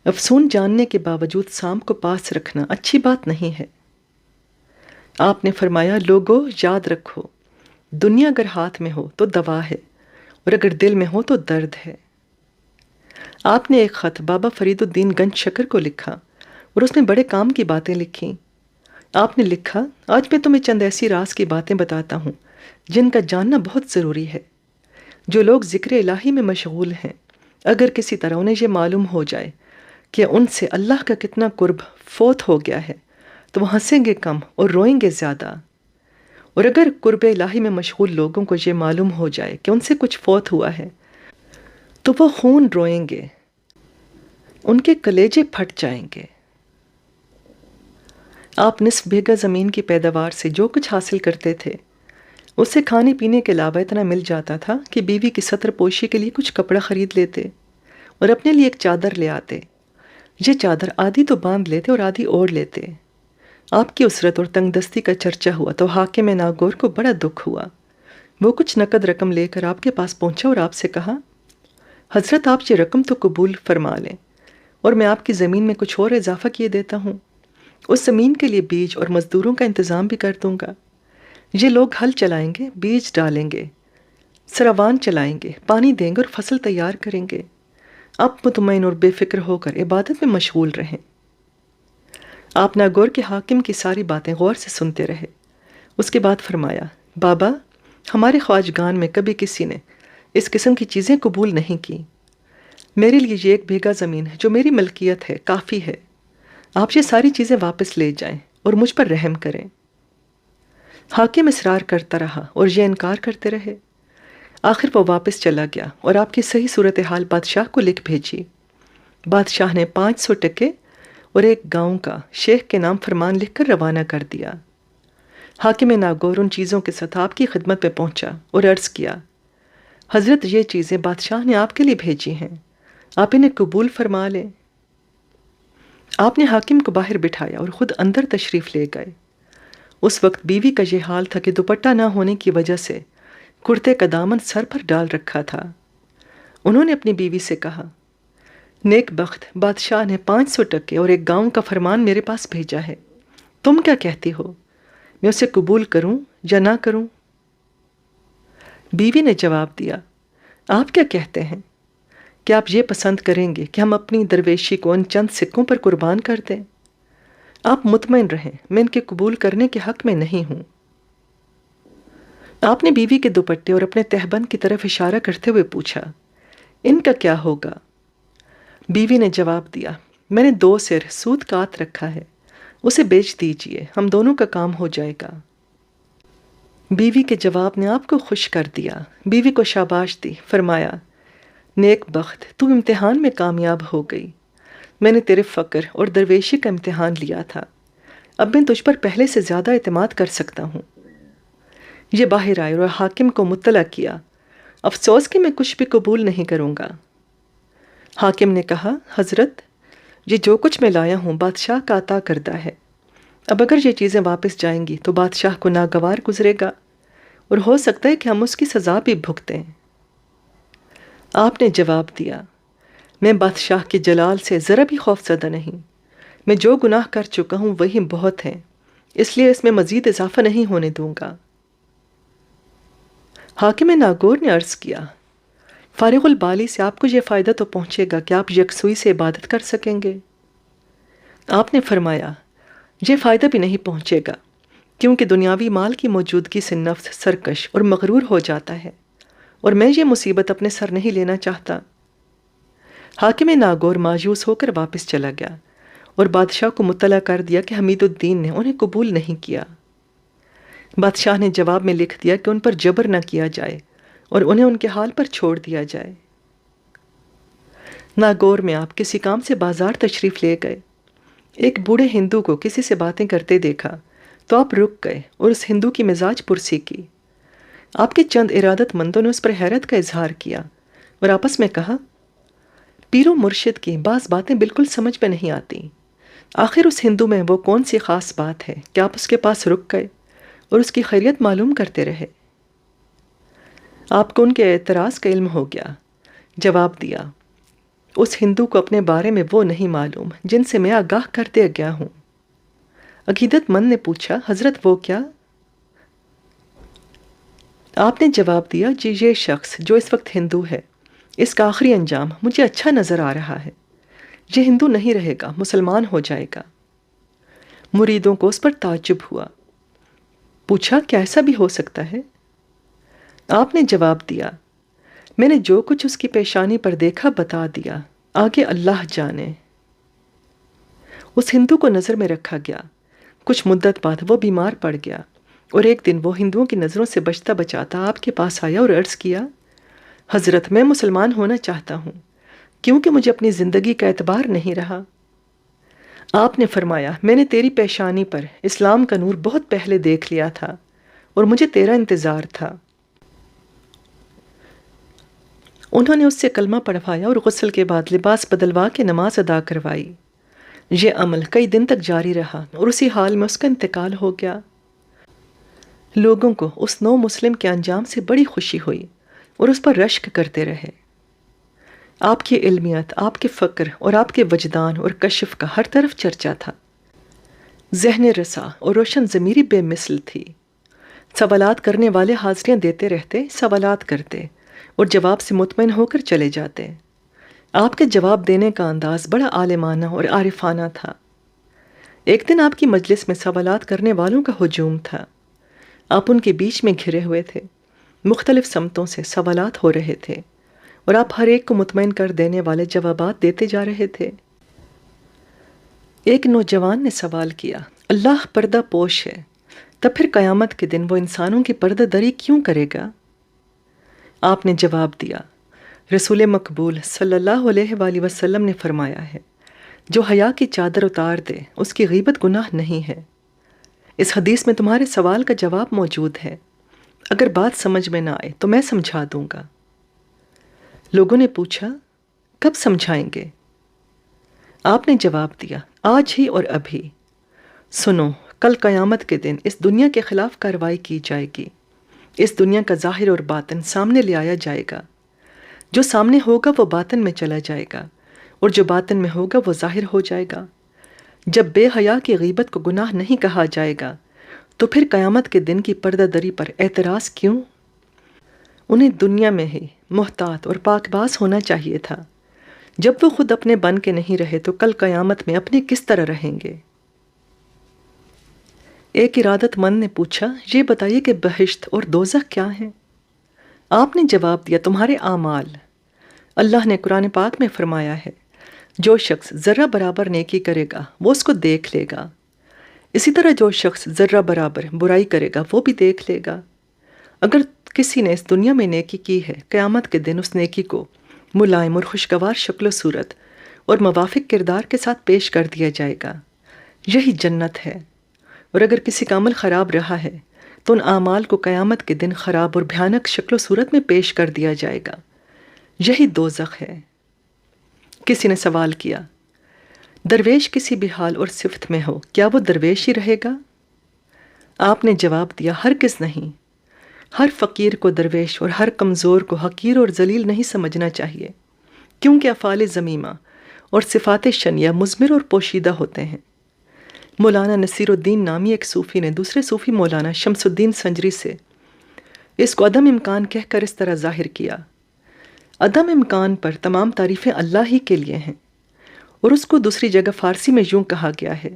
افسون جاننے کے باوجود سانپ کو پاس رکھنا اچھی بات نہیں ہے۔ آپ نے فرمایا، لوگو یاد رکھو، دنیا اگر ہاتھ میں ہو تو دوا ہے، اور اگر دل میں ہو تو درد ہے۔ آپ نے ایک خط بابا فرید الدین گنج شکر کو لکھا اور اس میں بڑے کام کی باتیں لکھیں۔ آپ نے لکھا، آج میں تمہیں چند ایسی راز کی باتیں بتاتا ہوں جن کا جاننا بہت ضروری ہے۔ جو لوگ ذکر الہی میں مشغول ہیں، اگر کسی طرح انہیں یہ معلوم ہو جائے کہ ان سے اللہ کا کتنا قرب فوت ہو گیا ہے تو وہ ہنسیں گے کم اور روئیں گے زیادہ، اور اگر قرب الہی میں مشغول لوگوں کو یہ معلوم ہو جائے کہ ان سے کچھ فوت ہوا ہے تو وہ خون روئیں گے، ان کے کلیجے پھٹ جائیں گے۔ آپ نصف بیگھہ زمین کی پیداوار سے جو کچھ حاصل کرتے تھے اس سے کھانے پینے کے علاوہ اتنا مل جاتا تھا کہ بیوی کی ستر پوشی کے لیے کچھ کپڑا خرید لیتے اور اپنے لیے ایک چادر لے آتے۔ یہ چادر آدھی تو باندھ لیتے اور آدھی اوڑھ لیتے۔ آپ کی اسرت اور تنگ دستی کا چرچا ہوا تو حاکم ناگور کو بڑا دکھ ہوا۔ وہ کچھ نقد رقم لے کر آپ کے پاس پہنچا اور آپ سے کہا، حضرت آپ یہ رقم تو قبول فرما لیں اور میں آپ کی زمین میں کچھ اور اضافہ کیے دیتا ہوں۔ اس زمین کے لیے بیج اور مزدوروں کا انتظام بھی کر دوں گا۔ یہ لوگ ہل چلائیں گے، بیج ڈالیں گے، سراوان چلائیں گے، پانی دیں گے اور فصل تیار کریں گے۔ اب مطمئن اور بے فکر ہو کر عبادت میں مشغول رہیں۔ آپ ناگور کے حاکم کی ساری باتیں غور سے سنتے رہے۔ اس کے بعد فرمایا، بابا، ہمارے خواجگان میں کبھی کسی نے اس قسم کی چیزیں قبول نہیں کی۔ میرے لیے یہ 1 بیگھہ زمین ہے جو میری ملکیت ہے، کافی ہے۔ آپ یہ ساری چیزیں واپس لے جائیں اور مجھ پر رحم کریں۔ حاکم اصرار کرتا رہا اور یہ انکار کرتے رہے۔ آخر وہ واپس چلا گیا اور آپ کی صحیح صورتحال بادشاہ کو لکھ بھیجی۔ بادشاہ نے 500 ٹکے اور ایک گاؤں کا شیخ کے نام فرمان لکھ کر روانہ کر دیا۔ حاکم ناگور ان چیزوں کے ساتھ آپ کی خدمت میں پہنچا اور عرض کیا، حضرت یہ چیزیں بادشاہ نے آپ کے لیے بھیجی ہیں، آپ انہیں قبول فرما لیں۔ آپ نے حاکم کو باہر بٹھایا اور خود اندر تشریف لے گئے۔ اس وقت بیوی کا یہ حال تھا کہ دوپٹہ نہ ہونے کی وجہ سے کرتے کا دامن سر پر ڈال رکھا تھا۔ انہوں نے اپنی بیوی سے کہا، نیک بخت بادشاہ نے 500 ٹکے اور ایک گاؤں کا فرمان میرے پاس بھیجا ہے، تم کیا کہتی ہو؟ میں اسے قبول کروں یا نہ کروں؟ بیوی نے جواب دیا، آپ کیا کہتے ہیں؟ کیا آپ یہ پسند کریں گے کہ ہم اپنی درویشی کو ان چند سکوں پر قربان کر دیں؟ آپ مطمئن رہیں، میں ان کے قبول کرنے کے حق میں نہیں ہوں۔ آپ نے بیوی کے دوپٹے اور اپنے تہبند کی طرف اشارہ کرتے ہوئے پوچھا، ان کا کیا ہوگا؟ بیوی نے جواب دیا، میں نے 2 سر سود کاٹ رکھا ہے، اسے بیچ دیجئے، ہم دونوں کا کام ہو جائے گا۔ بیوی کے جواب نے آپ کو خوش کر دیا۔ بیوی کو شاباش دی، فرمایا، نیک بخت تم امتحان میں کامیاب ہو گئی۔ میں نے تیرے فقر اور درویشی کا امتحان لیا تھا، اب میں تجھ پر پہلے سے زیادہ اعتماد کر سکتا ہوں۔ یہ باہر آئے اور حاکم کو مطلع کیا، افسوس کہ میں کچھ بھی قبول نہیں کروں گا۔ حاکم نے کہا، حضرت یہ جو کچھ میں لایا ہوں بادشاہ کا عطا کردہ ہے، اب اگر یہ چیزیں واپس جائیں گی تو بادشاہ کو ناگوار گزرے گا اور ہو سکتا ہے کہ ہم اس کی سزا بھی بھگتیں۔ آپ نے جواب دیا، میں بادشاہ کے جلال سے ذرا بھی خوف زدہ نہیں، میں جو گناہ کر چکا ہوں وہی بہت ہیں، اس لیے اس میں مزید اضافہ نہیں ہونے دوں گا۔ حاکم ناگور نے عرض کیا، فارغ البالی سے آپ کو یہ فائدہ تو پہنچے گا کہ آپ یکسوئی سے عبادت کر سکیں گے۔ آپ نے فرمایا، یہ فائدہ بھی نہیں پہنچے گا، کیونکہ دنیاوی مال کی موجودگی سے نفس سرکش اور مغرور ہو جاتا ہے، اور میں یہ مصیبت اپنے سر نہیں لینا چاہتا۔ حاکم ناگور مایوس ہو کر واپس چلا گیا اور بادشاہ کو مطلع کر دیا کہ حمید الدین نے انہیں قبول نہیں کیا۔ بادشاہ نے جواب میں لکھ دیا کہ ان پر جبر نہ کیا جائے اور انہیں ان کے حال پر چھوڑ دیا جائے۔ ناگور میں آپ کسی کام سے بازار تشریف لے گئے، ایک بوڑھے ہندو کو کسی سے باتیں کرتے دیکھا تو آپ رک گئے اور اس ہندو کی مزاج پرسی کی۔ آپ کے چند ارادت مندوں نے اس پر حیرت کا اظہار کیا اور آپس میں کہا، پیر و مرشد کی بعض باتیں بالکل سمجھ میں نہیں آتی، آخر اس ہندو میں وہ کون سی خاص بات ہے کہ آپ اس کے پاس رک گئے اور اس کی خیریت معلوم کرتے رہے؟ آپ کو ان کے اعتراض کا علم ہو گیا۔ جواب دیا، اس ہندو کو اپنے بارے میں وہ نہیں معلوم جن سے میں آگاہ کر دیا گیا ہوں۔ عقیدت مند نے پوچھا، حضرت وہ کیا؟ آپ نے جواب دیا، جی یہ شخص جو اس وقت ہندو ہے، اس کا آخری انجام مجھے اچھا نظر آ رہا ہے، یہ ہندو نہیں رہے گا، مسلمان ہو جائے گا۔ مریدوں کو اس پر تعجب ہوا، پوچھا کیا ایسا بھی ہو سکتا ہے؟ آپ نے جواب دیا، میں نے جو کچھ اس کی پیشانی پر دیکھا بتا دیا، آگے اللہ جانے۔ اس ہندو کو نظر میں رکھا گیا، کچھ مدت بعد وہ بیمار پڑ گیا اور ایک دن وہ ہندوؤں کی نظروں سے بچتا بچاتا آپ کے پاس آیا اور عرض کیا، حضرت میں مسلمان ہونا چاہتا ہوں کیونکہ مجھے اپنی زندگی کا اعتبار نہیں رہا۔ آپ نے فرمایا، میں نے تیری پیشانی پر اسلام کا نور بہت پہلے دیکھ لیا تھا اور مجھے تیرا انتظار تھا۔ انہوں نے اس سے کلمہ پڑھوایا اور غسل کے بعد لباس بدلوا کے نماز ادا کروائی۔ یہ عمل کئی دن تک جاری رہا اور اسی حال میں اس کا انتقال ہو گیا۔ لوگوں کو اس نو مسلم کے انجام سے بڑی خوشی ہوئی اور اس پر رشک کرتے رہے۔ آپ کی علمیت، آپ کے فقر اور آپ کے وجدان اور کشف کا ہر طرف چرچا تھا۔ ذہن رسا اور روشن ضمیری بے مثل تھی۔ سوالات کرنے والے حاضریاں دیتے رہتے، سوالات کرتے اور جواب سے مطمئن ہو کر چلے جاتے۔ آپ کے جواب دینے کا انداز بڑا عالمانہ اور عارفانہ تھا۔ ایک دن آپ کی مجلس میں سوالات کرنے والوں کا ہجوم تھا۔ آپ ان کے بیچ میں گھرے ہوئے تھے، مختلف سمتوں سے سوالات ہو رہے تھے اور آپ ہر ایک کو مطمئن کر دینے والے جوابات دیتے جا رہے تھے۔ ایک نوجوان نے سوال کیا، اللہ پردہ پوش ہے، تب پھر قیامت کے دن وہ انسانوں کی پردہ دری کیوں کرے گا؟ آپ نے جواب دیا، رسول مقبول صلی اللہ علیہ وآلہ وسلم نے فرمایا ہے، جو حیا کی چادر اتار دے اس کی غیبت گناہ نہیں ہے۔ اس حدیث میں تمہارے سوال کا جواب موجود ہے، اگر بات سمجھ میں نہ آئے تو میں سمجھا دوں گا۔ لوگوں نے پوچھا، کب سمجھائیں گے؟ آپ نے جواب دیا، آج ہی اور ابھی۔ سنو، کل قیامت کے دن اس دنیا کے خلاف کارروائی کی جائے گی اس دنیا کا ظاہر اور باطن سامنے لے آیا جائے گا۔ جو سامنے ہوگا وہ باطن میں چلا جائے گا، اور جو باطن میں ہوگا وہ ظاہر ہو جائے گا۔ جب بے حیا کی غیبت کو گناہ نہیں کہا جائے گا تو پھر قیامت کے دن کی پردہ دری پر اعتراض کیوں؟ انہیں دنیا میں ہی محتاط اور پاک باز ہونا چاہیے تھا۔ جب وہ خود اپنے بن کے نہیں رہے تو کل قیامت میں اپنے کس طرح رہیں گے؟ ایک ارادت مند نے پوچھا، یہ بتائیے کہ بہشت اور دوزخ کیا ہیں؟ آپ نے جواب دیا، تمہارے اعمال۔ اللہ نے قرآن پاک میں فرمایا ہے، جو شخص ذرہ برابر نیکی کرے گا وہ اس کو دیکھ لے گا، اسی طرح جو شخص ذرہ برابر برائی کرے گا وہ بھی دیکھ لے گا۔ اگر کسی نے اس دنیا میں نیکی کی ہے، قیامت کے دن اس نیکی کو ملائم اور خوشگوار شکل و صورت اور موافق کردار کے ساتھ پیش کر دیا جائے گا، یہی جنت ہے۔ اور اگر کسی کا عمل خراب رہا ہے تو ان اعمال کو قیامت کے دن خراب اور بھیانک شکل و صورت میں پیش کر دیا جائے گا، یہی دوزخ ہے۔ کسی نے سوال کیا، درویش کسی بھی حال اور صفت میں ہو کیا وہ درویش ہی رہے گا؟ آپ نے جواب دیا، ہرگز نہیں۔ ہر فقیر کو درویش اور ہر کمزور کو حقیر اور ذلیل نہیں سمجھنا چاہیے، کیونکہ افعال ذمیمہ اور صفات شنیعہ مضمر اور پوشیدہ ہوتے ہیں۔ مولانا نصیر الدین نامی ایک صوفی نے دوسرے صوفی مولانا شمس الدین سنجری سے اس کو عدم امکان کہہ کر اس طرح ظاہر کیا، عدم امکان پر تمام تعریفیں اللہ ہی کے لیے ہیں۔ اور اس کو دوسری جگہ فارسی میں یوں کہا گیا ہے،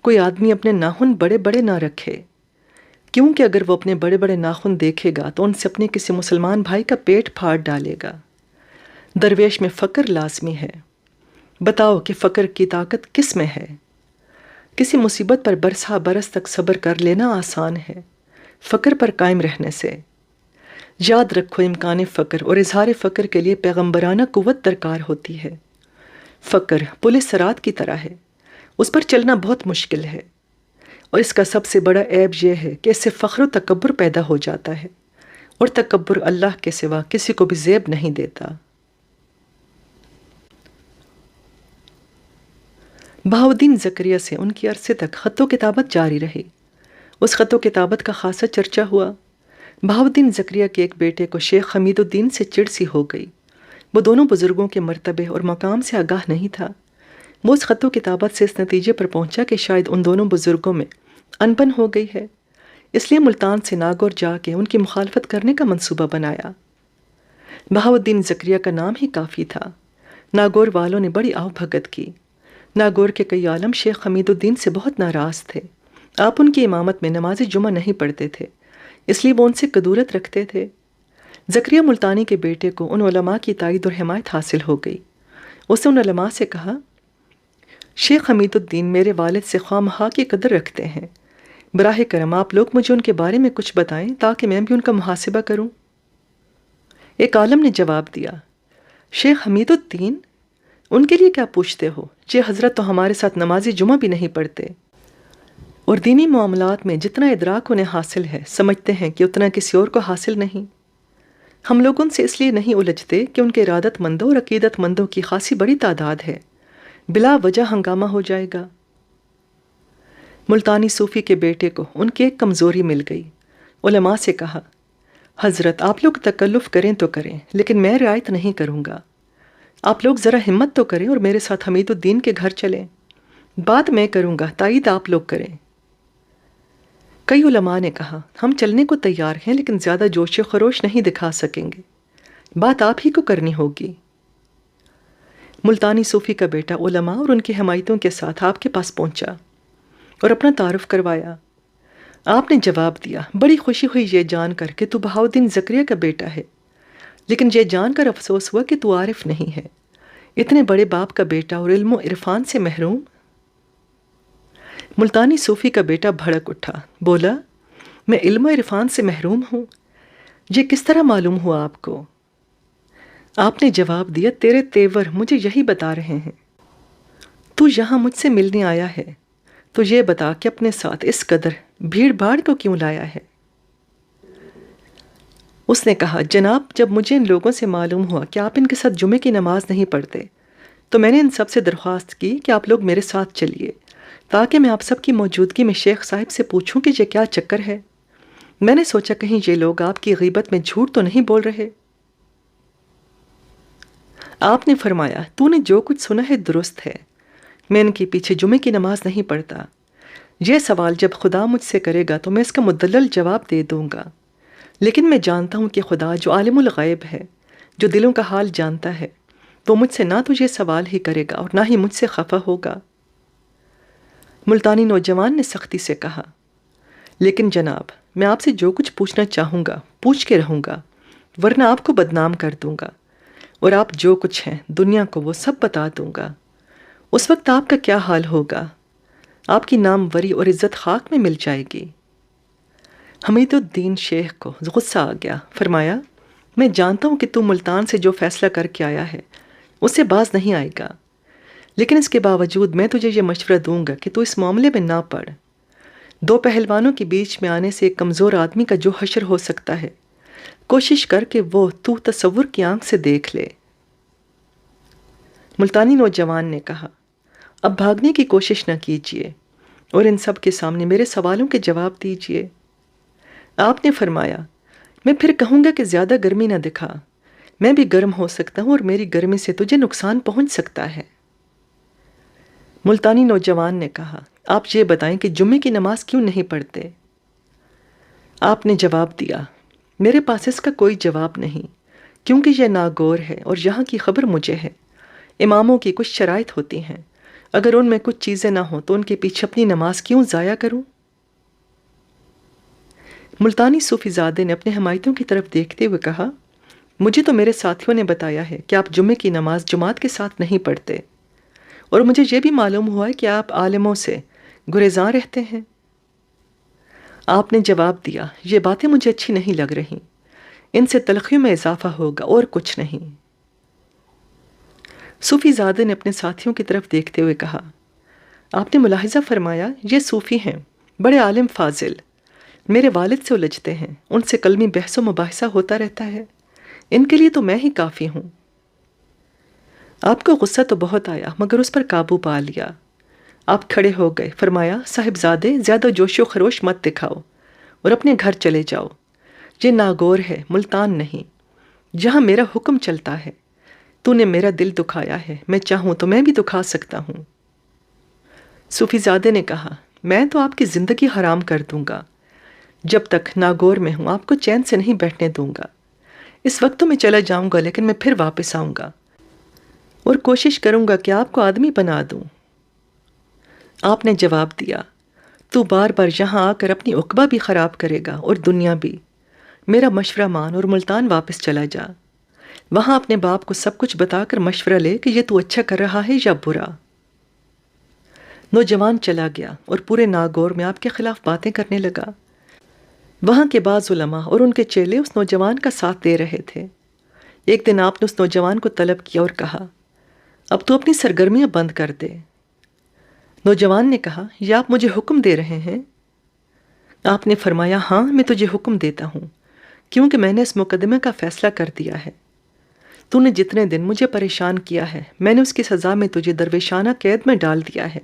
کوئی آدمی اپنے ناخن بڑے بڑے نہ رکھے، کیونکہ اگر وہ اپنے بڑے بڑے ناخن دیکھے گا تو ان سے اپنے کسی مسلمان بھائی کا پیٹ پھاڑ ڈالے گا۔ درویش میں فقر لازمی ہے۔ بتاؤ کہ فقر کی طاقت کس میں ہے؟ کسی مصیبت پر برسا برس تک صبر کر لینا آسان ہے، فقر پر قائم رہنے سے۔ یاد رکھو، امکان فقر اور اظہار فقر کے لیے پیغمبرانہ قوت درکار ہوتی ہے۔ فقر پل صراط کی طرح ہے، اس پر چلنا بہت مشکل ہے، اور اس کا سب سے بڑا عیب یہ ہے کہ اس سے فخر و تکبر پیدا ہو جاتا ہے، اور تکبر اللہ کے سوا کسی کو بھی زیب نہیں دیتا۔ بہاؤالدین زکریا سے ان کی عرصے تک خط و کتابت جاری رہی۔ اس خط و کتابت کا خاصا چرچا ہوا۔ بہاؤالدین زکریا کے ایک بیٹے کو شیخ حمید الدین سے چڑ سی ہو گئی۔ وہ دونوں بزرگوں کے مرتبے اور مقام سے آگاہ نہیں تھا۔ وہ اس خط و کتابت سے اس نتیجے پر پہنچا کہ شاید ان دونوں بزرگوں میں انبن ہو گئی ہے، اس لیے ملتان سے ناگور جا کے ان کی مخالفت کرنے کا منصوبہ بنایا۔ بہاؤالدین زکریا کا نام ہی کافی تھا۔ ناگور والوں نے بڑی آؤ بھگت کی۔ ناگور کے کئی عالم شیخ حمید الدین سے بہت ناراض تھے۔ آپ ان کی امامت میں نماز جمعہ نہیں پڑھتے تھے، اس لیے وہ ان سے کدورت رکھتے تھے۔ زکریا ملتانی کے بیٹے کو ان علماء کی تائید اور حمایت حاصل ہو گئی۔ اس نے ان علماء سے کہا، شیخ حمید الدین میرے والد سے خواہ مخواہ کی قدر رکھتے ہیں، براہ کرم آپ لوگ مجھے ان کے بارے میں کچھ بتائیں تاکہ میں بھی ان کا محاسبہ کروں۔ ایک عالم نے جواب دیا، شیخ حمید الدین، ان کے لیے کیا پوچھتے ہو؟ یہ حضرت تو ہمارے ساتھ نماز جمعہ بھی نہیں پڑھتے، اور دینی معاملات میں جتنا ادراک انہیں حاصل ہے سمجھتے ہیں کہ اتنا کسی اور کو حاصل نہیں۔ ہم لوگ ان سے اس لیے نہیں الجھتے کہ ان کے ارادت مندوں اور عقیدت مندوں کی خاصی بڑی تعداد ہے، بلا وجہ ہنگامہ ہو جائے گا۔ ملتانی صوفی کے بیٹے کو ان کی ایک کمزوری مل گئی۔ علماء سے کہا، حضرت آپ لوگ تکلف کریں تو کریں، لیکن میں رعایت نہیں کروں گا۔ آپ لوگ ذرا ہمت تو کریں اور میرے ساتھ حمید الدین کے گھر چلیں، بات میں کروں گا، تائید آپ لوگ کریں۔ کئی علماء نے کہا، ہم چلنے کو تیار ہیں لیکن زیادہ جوش و خروش نہیں دکھا سکیں گے، بات آپ ہی کو کرنی ہوگی۔ ملتانی صوفی کا بیٹا علماء اور ان کی حمایتوں کے ساتھ آپ کے پاس پہنچا اور اپنا تعارف کروایا۔ آپ نے جواب دیا، بڑی خوشی ہوئی یہ جان کر کہ تو بہاؤالدین زکریا کا بیٹا ہے، لیکن یہ جان کر افسوس ہوا کہ تو عارف نہیں ہے، اتنے بڑے باپ کا بیٹا اور علم و عرفان سے محروم۔ ملتانی صوفی کا بیٹا بھڑک اٹھا، بولا، میں علم و عرفان سے محروم ہوں؟ یہ کس طرح معلوم ہوا آپ کو؟ آپ نے جواب دیا، تیرے تیور مجھے یہی بتا رہے ہیں۔ تو یہاں مجھ سے ملنے آیا ہے تو یہ بتا کہ اپنے ساتھ اس قدر بھیڑ بھاڑ کو کیوں لایا ہے؟ اس نے کہا، جناب، جب مجھے ان لوگوں سے معلوم ہوا کہ آپ ان کے ساتھ جمعے کی نماز نہیں پڑھتے تو میں نے ان سب سے درخواست کی کہ آپ لوگ میرے ساتھ چلیے تاکہ میں آپ سب کی موجودگی میں شیخ صاحب سے پوچھوں کہ یہ کیا چکر ہے۔ میں نے سوچا کہیں یہ لوگ آپ کی غیبت میں جھوٹ تو نہیں بول رہے۔ آپ نے فرمایا تو نے جو کچھ سنا ہے درست ہے، میں ان کے پیچھے جمعے کی نماز نہیں پڑھتا۔ یہ سوال جب خدا مجھ سے کرے گا تو میں اس کا مدلل جواب دے دوں گا، لیکن میں جانتا ہوں کہ خدا جو عالم الغیب ہے، جو دلوں کا حال جانتا ہے، وہ مجھ سے نہ تو یہ سوال ہی کرے گا اور نہ ہی مجھ سے خفا ہوگا۔ ملتانی نوجوان نے سختی سے کہا، لیکن جناب میں آپ سے جو کچھ پوچھنا چاہوں گا پوچھ کے رہوں گا، ورنہ آپ کو بدنام کر دوں گا، اور آپ جو کچھ ہیں دنیا کو وہ سب بتا دوں گا۔ اس وقت آپ کا کیا حال ہوگا؟ آپ کی ناموری اور عزت خاک میں مل جائے گی۔ حمید الدین شیخ کو غصہ آ گیا، فرمایا میں جانتا ہوں کہ تو ملتان سے جو فیصلہ کر کے آیا ہے اس سے باز نہیں آئے گا، لیکن اس کے باوجود میں تجھے یہ مشورہ دوں گا کہ تو اس معاملے میں نہ پڑ۔ دو پہلوانوں کے بیچ میں آنے سے ایک کمزور آدمی کا جو حشر ہو سکتا ہے، کوشش کر کے وہ تو تصور کی آنکھ سے دیکھ لے۔ ملتانی نوجوان نے کہا، اب بھاگنے کی کوشش نہ کیجیے اور ان سب کے سامنے میرے سوالوں کے جواب دیجیے۔ آپ نے فرمایا، میں پھر کہوں گا کہ زیادہ گرمی نہ دکھا، میں بھی گرم ہو سکتا ہوں اور میری گرمی سے تجھے نقصان پہنچ سکتا ہے۔ ملتانی نوجوان نے کہا، آپ یہ بتائیں کہ جمعے کی نماز کیوں نہیں پڑھتے؟ آپ نے جواب دیا، میرے پاس اس کا کوئی جواب نہیں، کیونکہ یہ ناگور ہے اور یہاں کی خبر مجھے ہے۔ اماموں کی کچھ شرائط ہوتی ہیں، اگر ان میں کچھ چیزیں نہ ہوں تو ان کے پیچھے اپنی نماز کیوں ضائع کروں؟ ملتانی صوفی زادے نے اپنے حمایتوں کی طرف دیکھتے ہوئے کہا، مجھے تو میرے ساتھیوں نے بتایا ہے کہ آپ جمعے کی نماز جماعت کے ساتھ نہیں پڑھتے، اور مجھے یہ بھی معلوم ہوا ہے کہ آپ عالموں سے گریزاں رہتے ہیں۔ آپ نے جواب دیا، یہ باتیں مجھے اچھی نہیں لگ رہی، ان سے تلخیوں میں اضافہ ہوگا اور کچھ نہیں۔ صوفی زادے نے اپنے ساتھیوں کی طرف دیکھتے ہوئے کہا، آپ نے ملاحظہ فرمایا یہ صوفی ہیں، بڑے عالم فاضل، میرے والد سے الجھتے ہیں، ان سے کلمی بحث و مباحثہ ہوتا رہتا ہے، ان کے لیے تو میں ہی کافی ہوں۔ آپ کو غصہ تو بہت آیا مگر اس پر قابو پا لیا۔ آپ کھڑے ہو گئے، فرمایا، صاحبزادے زیادہ جوش و خروش مت دکھاؤ اور اپنے گھر چلے جاؤ۔ یہ ناگور ہے، ملتان نہیں، جہاں میرا حکم چلتا ہے۔ تو نے میرا دل دکھایا ہے، میں چاہوں تو میں بھی دکھا سکتا ہوں۔ صوفی زادے نے کہا، میں تو آپ کی زندگی حرام کر دوں گا، جب تک ناگور میں ہوں آپ کو چین سے نہیں بیٹھنے دوں گا۔ اس وقت تو میں چلا جاؤں گا، لیکن میں پھر واپس آؤں گا اور کوشش کروں گا کہ آپ کو آدمی بنا دوں۔ آپ نے جواب دیا، تو بار بار یہاں آ کر اپنی عقبہ بھی خراب کرے گا اور دنیا بھی۔ میرا مشورہ مان اور ملتان واپس چلا جا، وہاں اپنے باپ کو سب کچھ بتا کر مشورہ لے کہ یہ تو اچھا کر رہا ہے یا برا۔ نوجوان چلا گیا اور پورے ناگور میں آپ کے خلاف باتیں کرنے لگا۔ وہاں کے بعض علماء اور ان کے چیلے اس نوجوان کا ساتھ دے رہے تھے۔ ایک دن آپ نے اس نوجوان کو طلب کیا اور کہا، اب تو اپنی سرگرمیاں بند کر دے۔ نوجوان نے کہا، یہ آپ مجھے حکم دے رہے ہیں؟ آپ نے فرمایا، ہاں میں تجھے حکم دیتا ہوں، کیونکہ میں نے اس مقدمے کا فیصلہ کر دیا ہے۔ تو نے جتنے دن مجھے پریشان کیا ہے، میں نے اس کی سزا میں تجھے درویشانہ قید میں ڈال دیا ہے،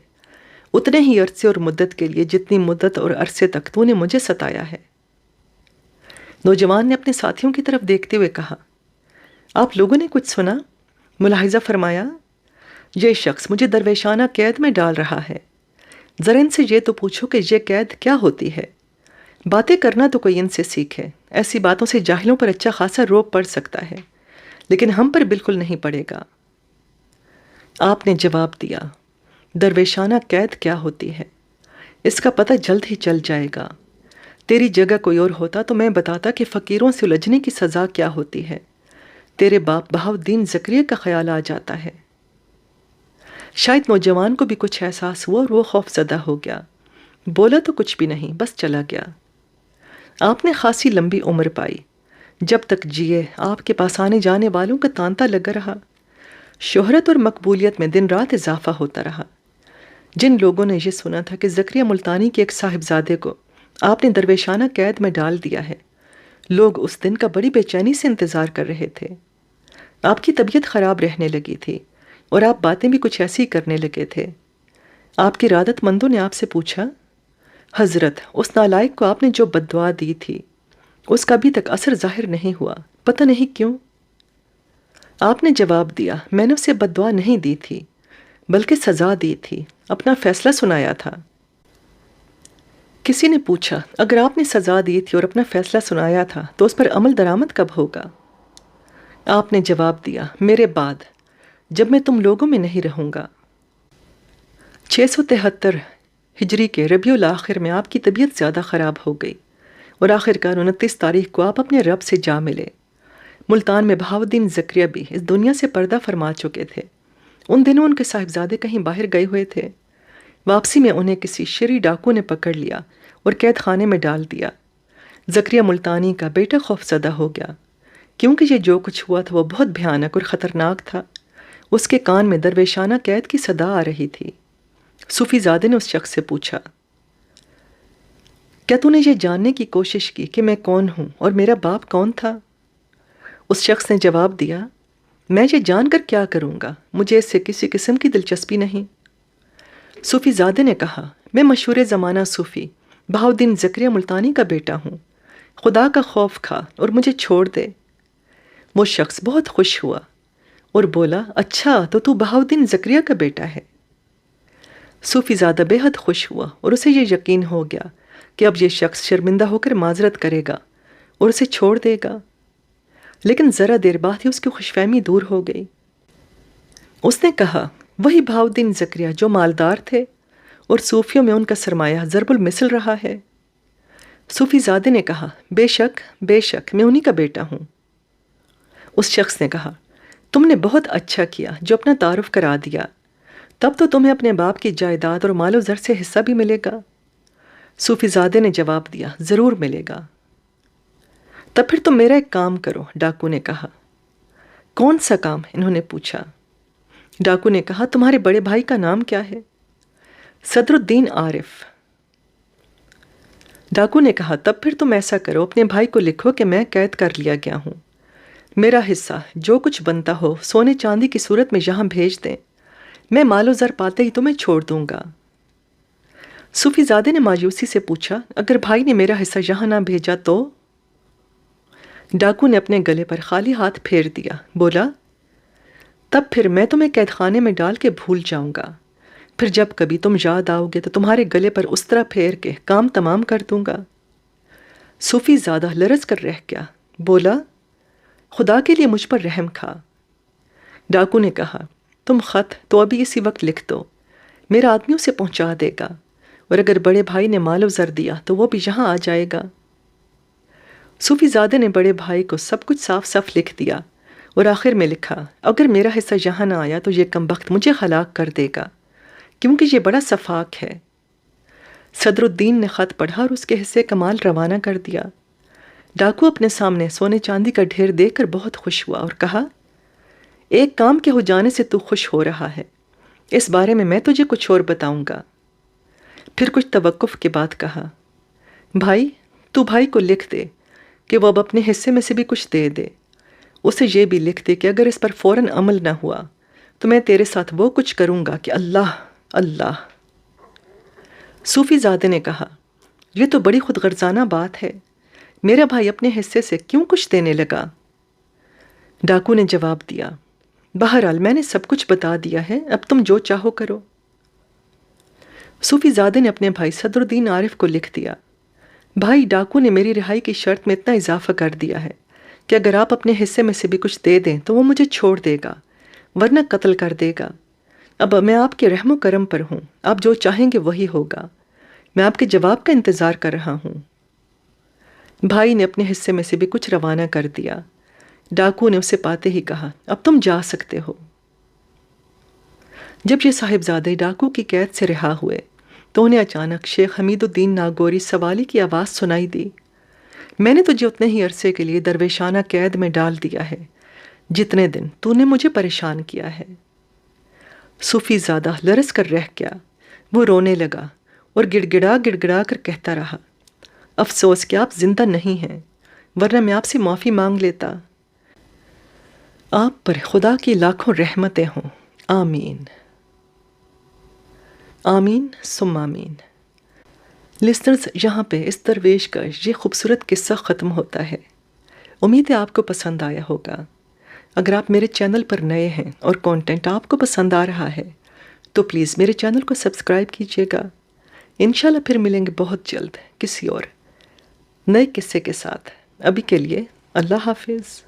اتنے ہی عرصے اور مدت کے لیے جتنی مدت اور عرصے تک تو نے مجھے ستایا ہے۔ نوجوان نے اپنے ساتھیوں کی طرف دیکھتے ہوئے کہا، آپ لوگوں نے کچھ سنا؟ ملاحظہ فرمایا، یہ شخص مجھے درویشانہ قید میں ڈال رہا ہے۔ ذرا ان سے یہ تو پوچھو کہ یہ قید کیا ہوتی ہے۔ باتیں کرنا تو کوئی ان سے سیکھے، ایسی باتوں سے جاہلوں پر اچھا خاصا روب پڑ سکتا ہے، لیکن ہم پر بالکل نہیں پڑے گا۔ آپ نے جواب دیا، درویشانہ قید کیا ہوتی ہے اس کا پتہ جلد ہی چل جائے گا۔ تیری جگہ کوئی اور ہوتا تو میں بتاتا کہ فقیروں سے الجھنے کی سزا کیا ہوتی ہے۔ تیرے باپ بہاؤالدین زکریا کا خیال آ جاتا ہے۔ شاید نوجوان کو بھی کچھ احساس ہوا اور وہ خوف زدہ ہو گیا، بولا تو کچھ بھی نہیں، بس چلا گیا۔ آپ نے خاصی لمبی عمر پائی، جب تک جیے آپ کے پاس آنے جانے والوں کا تانتا لگا رہا، شہرت اور مقبولیت میں دن رات اضافہ ہوتا رہا۔ جن لوگوں نے یہ سنا تھا کہ زکریا ملتانی کے ایک صاحبزادے کو آپ نے درویشانہ قید میں ڈال دیا ہے، لوگ اس دن کا بڑی بے چینی سے انتظار کر رہے تھے۔ آپ کی طبیعت خراب رہنے لگی تھی اور آپ باتیں بھی کچھ ایسی ہی کرنے لگے تھے۔ آپ کے عادت مندوں نے آپ سے پوچھا، حضرت اس نالائق کو آپ نے جو بد دعا دی تھی اس کا ابھی تک اثر ظاہر نہیں ہوا، پتہ نہیں کیوں۔ آپ نے جواب دیا، میں نے اسے بد دعا نہیں دی تھی بلکہ سزا دی تھی، اپنا فیصلہ سنایا تھا۔ کسی نے پوچھا، اگر آپ نے سزا دی تھی اور اپنا فیصلہ سنایا تھا تو اس پر عمل درآمد کب ہوگا؟ آپ نے جواب دیا، میرے بعد، جب میں تم لوگوں میں نہیں رہوں گا۔ 673 ہجری کے ربیع الاخر میں آپ کی طبیعت زیادہ خراب ہو گئی اور آخرکار 29 تاریخ کو آپ اپنے رب سے جا ملے۔ ملتان میں بہاؤالدین زکریا بھی اس دنیا سے پردہ فرما چکے تھے۔ ان دنوں ان کے صاحبزادے کہیں باہر گئے ہوئے تھے۔ واپسی میں انہیں کسی شری ڈاکو نے پکڑ لیا اور قید خانے میں ڈال دیا۔ زکریا ملتانی کا بیٹا خوف زدہ ہو گیا، کیونکہ یہ جو کچھ ہوا تھا وہ بہت بھیانک اور خطرناک تھا۔ اس کے کان میں درویشانہ قید کی صدا آ رہی تھی۔ صوفی زادے نے اس شخص سے پوچھا، کیا تو نے یہ جاننے کی کوشش کی کہ میں کون ہوں اور میرا باپ کون تھا؟ اس شخص نے جواب دیا، میں یہ جان کر کیا کروں گا، مجھے اس سے کسی قسم کی دلچسپی نہیں۔ صوفی زادے نے کہا، میں مشہور زمانہ صوفی بہاؤالدین زکریا ملتانی کا بیٹا ہوں، خدا کا خوف کھا اور مجھے چھوڑ دے۔ وہ شخص بہت خوش ہوا اور بولا، اچھا تو بہاؤالدین زکریا کا بیٹا ہے۔ صوفی زادہ بے حد خوش ہوا اور اسے یہ یقین ہو گیا کہ اب یہ شخص شرمندہ ہو کر معذرت کرے گا اور اسے چھوڑ دے گا، لیکن ذرا دیر بعد ہی اس کی خوش فہمی دور ہو گئی۔ اس نے کہا، وہی بہاؤالدین زکریا جو مالدار تھے اور صوفیوں میں ان کا سرمایہ ضرب المثل رہا ہے۔ صوفی زادے نے کہا، بے شک میں انہی کا بیٹا ہوں۔ اس شخص نے کہا، تم نے بہت اچھا کیا جو اپنا تعارف کرا دیا، تب تو تمہیں اپنے باپ کی جائیداد اور مال و زر سے حصہ بھی ملے گا۔ صوفی زادے نے جواب دیا، ضرور ملے گا۔ تب پھر تم میرا ایک کام کرو، ڈاکو نے کہا۔ کون سا کام؟ انہوں نے پوچھا۔ ڈاکو نے کہا، تمہارے بڑے بھائی کا نام کیا ہے؟ صدر الدین عارف۔ ڈاکو نے کہا، تب پھر تم ایسا کرو، اپنے بھائی کو لکھو کہ میں قید کر لیا گیا ہوں، میرا حصہ جو کچھ بنتا ہو سونے چاندی کی صورت میں یہاں بھیج دیں، میں مال و زر پاتے ہی تمہیں چھوڑ دوں گا۔ صوفی زادے نے مایوسی سے پوچھا، اگر بھائی نے میرا حصہ یہاں نہ بھیجا تو؟ ڈاکو نے اپنے گلے پر خالی ہاتھ پھیر دیا، بولا، تب پھر میں تمہیں قید خانے میں ڈال کے بھول جاؤں گا، پھر جب کبھی تم یاد آؤ گے تو تمہارے گلے پر اس طرح پھیر کے کام تمام کر دوں گا۔ صوفی زادہ لرز کر رہ گیا، بولا، خدا کے لیے مجھ پر رحم کھا۔ ڈاکو نے کہا، تم خط تو ابھی اسی وقت لکھ دو، میرا آدمی اسے پہنچا دے گا، اور اگر بڑے بھائی نے مال و زر دیا تو وہ بھی یہاں آ جائے گا۔ صوفی زادے نے بڑے بھائی کو سب کچھ صاف صاف لکھ دیا اور آخر میں لکھا، اگر میرا حصہ یہاں نہ آیا تو یہ کمبخت مجھے ہلاک کر دے گا، کیونکہ یہ بڑا سفاک ہے۔ صدر الدین نے خط پڑھا اور اس کے حصے کا مال روانہ کر دیا۔ ڈاکو اپنے سامنے سونے چاندی کا ڈھیر دیکھ کر بہت خوش ہوا اور کہا، ایک کام کے ہو جانے سے تو خوش ہو رہا ہے، اس بارے میں تجھے کچھ اور بتاؤں گا۔ پھر کچھ توقف کے بعد کہا، بھائی کو لکھ دے کہ وہ اب اپنے حصے میں سے بھی کچھ دے دے، اسے یہ بھی لکھ دے کہ اگر اس پر فوراً عمل نہ ہوا تو میں تیرے ساتھ وہ کچھ کروں گا کہ اللہ۔ صوفی زادے نے کہا، یہ تو بڑی خود غرضانہ بات ہے، میرا بھائی اپنے حصے سے کیوں کچھ دینے لگا؟ ڈاکو نے جواب دیا، بہرحال میں نے سب کچھ بتا دیا ہے، اب تم جو چاہو کرو۔ صوفی زادے نے اپنے بھائی صدر الدین عارف کو لکھ دیا، بھائی ڈاکو نے میری رہائی کی شرط میں اتنا اضافہ کر دیا ہے کہ اگر آپ اپنے حصے میں سے بھی کچھ دے دیں تو وہ مجھے چھوڑ دے گا، ورنہ قتل کر دے گا۔ اب میں آپ کے رحم و کرم پر ہوں، آپ جو چاہیں گے وہی ہوگا، میں آپ کے جواب کا انتظار کر رہا ہوں۔ بھائی نے اپنے حصے میں سے بھی کچھ روانہ کر دیا۔ ڈاکو نے اسے پاتے ہی کہا، اب تم جا سکتے ہو۔ جب یہ صاحبزادے ڈاکو کی قید سے رہا ہوئے تو انہیں اچانک شیخ حمید الدین ناگوری سوالی کی آواز سنائی دی، میں نے تجھے اتنے ہی عرصے کے لیے درویشانہ قید میں ڈال دیا ہے جتنے دن تو نے مجھے پریشان کیا ہے۔ صوفی زادہ لرز کر رہ گیا، وہ رونے لگا اور گڑ گڑا کر کہتا رہا، افسوس کہ آپ زندہ نہیں ہیں، ورنہ میں آپ سے معافی مانگ لیتا۔ آپ پر خدا کی لاکھوں رحمتیں ہوں، آمین آمین ثم آمین۔ لسنرز، یہاں پہ اس درویش کا یہ خوبصورت قصہ ختم ہوتا ہے۔ امید ہے آپ کو پسند آیا ہوگا۔ اگر آپ میرے چینل پر نئے ہیں اور کانٹینٹ آپ کو پسند آ رہا ہے تو پلیز میرے چینل کو سبسکرائب کیجیے گا۔ انشاءاللہ پھر ملیں گے بہت جلد کسی اور نئے قصے کے ساتھ۔ ابھی کے لیے اللہ حافظ۔